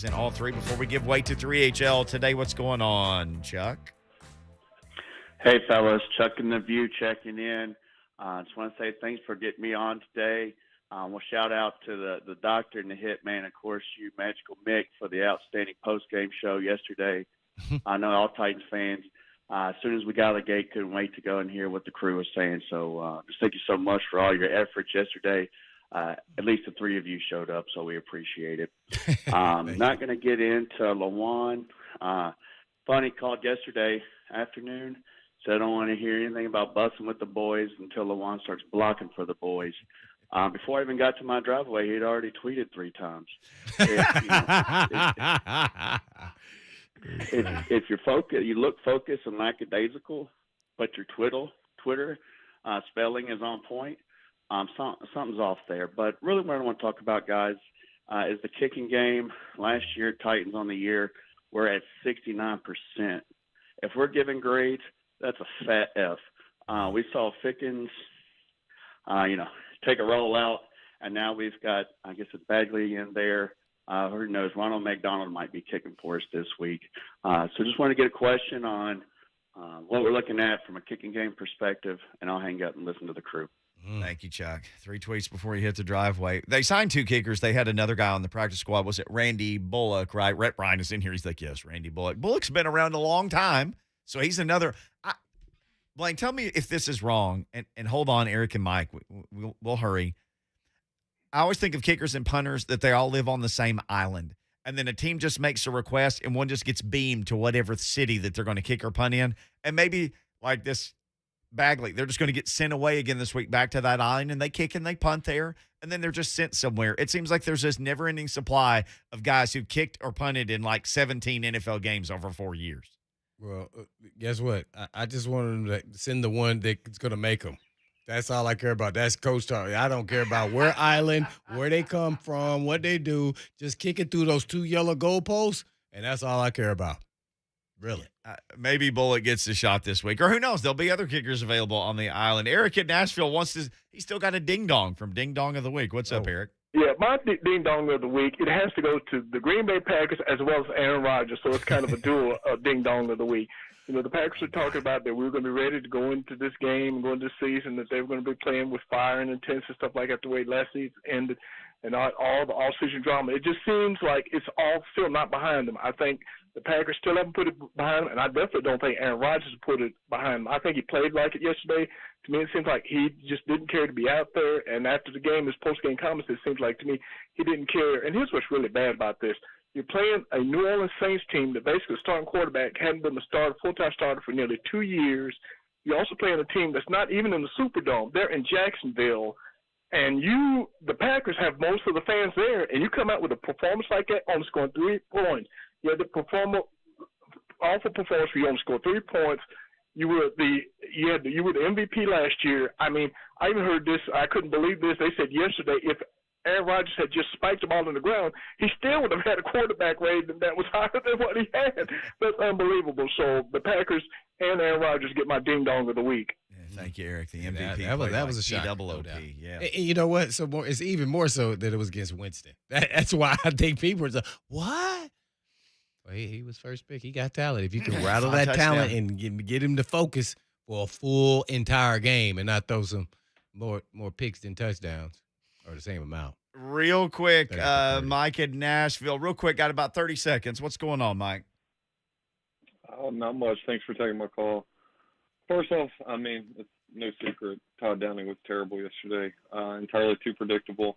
in all three before we give way to 3HL. Today, what's going on, Chuck? Hey, fellas. Chuck in the View checking in. Just want to say thanks for getting me on today. We'll shout out to the doctor and the hitman, of course, you, Magical Mick, for the outstanding post-game show yesterday. I know all Titans fans, as soon as we got out of the gate, couldn't wait to go and hear what the crew was saying. So just thank you so much for all your efforts yesterday. At least the three of you showed up, so we appreciate it. Not going to get into Lawan. Funny called yesterday afternoon. Said I don't want to hear anything about busing with the boys until Lawan starts blocking for the boys. Before I even got to my driveway, he'd already tweeted 3 times. If you're focused, you look focused and lackadaisical, but your Twitter spelling is on point. Something's off there. But really what I want to talk about, guys, is the kicking game. Last year, Titans on the year, we're at 69%. If we're giving grades, that's a fat F. We saw Fickens, take a roll out, and now we've got, I guess it's Bagley in there. Who knows? Ronald McDonald might be kicking for us this week. So just want to get a question on what we're looking at from a kicking game perspective, and I'll hang up and listen to the crew. Thank you, Chuck. 3 tweets before you hit the driveway. They signed 2 kickers. They had another guy on the practice squad. Was it Randy Bullock, right? Rhett Bryan is in here. He's like, yes, Randy Bullock. Bullock's been around a long time, so he's another. Blaine, tell me if this is wrong, and hold on, Eric and Mike. We'll hurry. I always think of kickers and punters that they all live on the same island, and then a team just makes a request, and one just gets beamed to whatever city that they're going to kick or punt in, and maybe like this Bagley, they're just going to get sent away again this week back to that island, and they kick and they punt there, and then they're just sent somewhere. It seems like there's this never-ending supply of guys who kicked or punted in like 17 NFL games over 4 years. Well, guess what? I just want them to send the one that's going to make them. That's all I care about. That's Coach Charlie. I don't care about where island, where they come from, what they do. Just kick it through those 2 yellow goalposts, and that's all I care about. Really. Maybe Bullock gets the shot this week. Or who knows? There'll be other kickers available on the island. Eric at Nashville he's still got a ding-dong from Ding Dong of the Week. What's up, Eric? Yeah, my ding-dong of the week, it has to go to the Green Bay Packers as well as Aaron Rodgers, so it's kind of a dual ding-dong of the week. The Packers are talking about that we were going to be ready to go into this game and go into this season, that they were going to be playing with fire and intense and stuff like that the way last season ended and all the all-season drama. It just seems like it's all still not behind them. I think the Packers still haven't put it behind them, and I definitely don't think Aaron Rodgers put it behind them. I think he played like it yesterday. To me, it seems like he just didn't care to be out there, and after the game, his post-game comments, it seems like to me he didn't care. And here's what's really bad about this. You're playing a New Orleans Saints team that basically the starting quarterback hadn't been a full-time starter for nearly 2 years. You're also playing a team that's not even in the Superdome. They're in Jacksonville. And the Packers have most of the fans there, and you come out with a performance like that, only scoring 3 points. You had the awful performance where you only scored 3 points. You were the MVP last year. I mean, I even heard this. I couldn't believe this. They said yesterday if Aaron Rodgers had just spiked the ball on the ground, he still would have had a quarterback rating that was higher than what he had. That's unbelievable. So the Packers and Aaron Rodgers get my ding-dong of the week. Thank you, Eric. The MVP. That was a shot. Double yeah. And you know what? So it's even more so that it was against Winston. That's why I think people are like, what? Well, he was first pick. He got talent. If you can rattle that talent and get him to focus for a full entire game and not throw some more picks than touchdowns or the same amount. Real quick, Mike in Nashville. Real quick, got about 30 seconds. What's going on, Mike? Not much. Thanks for taking my call. First off, I mean, it's no secret Todd Downing was terrible yesterday, entirely too predictable.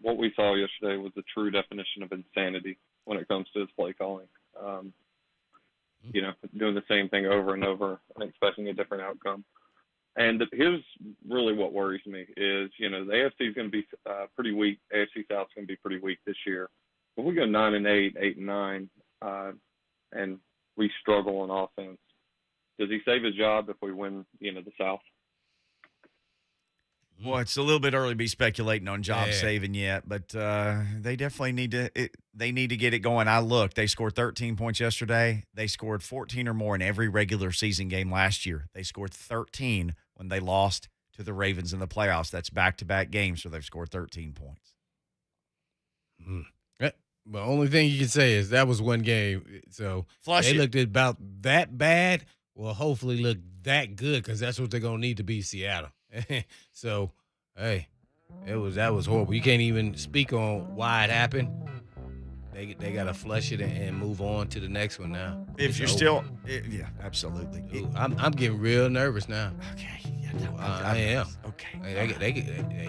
What we saw yesterday was the true definition of insanity when it comes to his play calling. Doing the same thing over and over and expecting a different outcome. And here's really what worries me is, the AFC is going to be pretty weak. AFC South is going to be pretty weak this year. If we go 9-8, 8-9, and we struggle on offense, does he save his job if we win, the South? Well, it's a little bit early to be speculating on job saving yet, but they definitely need to get it going. They scored 13 points yesterday. They scored 14 or more in every regular season game last year. They scored 13 when they lost to the Ravens in the playoffs. That's back-to-back games, so they've scored 13 points. The only thing you can say is that was one game. So Flush they it. looked about that bad. Well, hopefully look that good because that's what they're going to need to be Seattle. So, hey, that was horrible. You can't even speak on why it happened. They got to flush it and move on to the next one now. If you're still, yeah, absolutely. Ooh, I'm getting real nervous now. Okay. I am. Okay.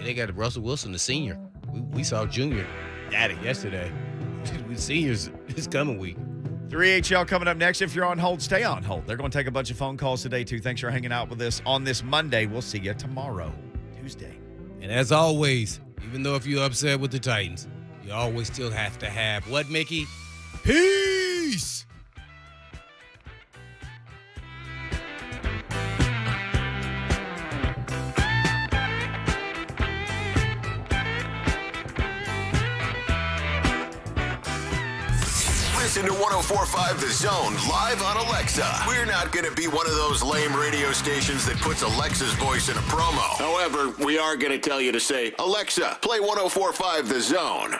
They got Russell Wilson, the senior. We saw Junior at it yesterday. With seniors this coming week. 3HL coming up next. If you're on hold, stay on hold. They're going to take a bunch of phone calls today, too. Thanks for hanging out with us on this Monday. We'll see you tomorrow, Tuesday. And as always, even though if you're upset with the Titans, you always still have to have what, Mickey? Peace! Listen to 104.5 The Zone live on Alexa. We're not going to be one of those lame radio stations that puts Alexa's voice in a promo. However, we are going to tell you to say, Alexa, play 104.5 The Zone.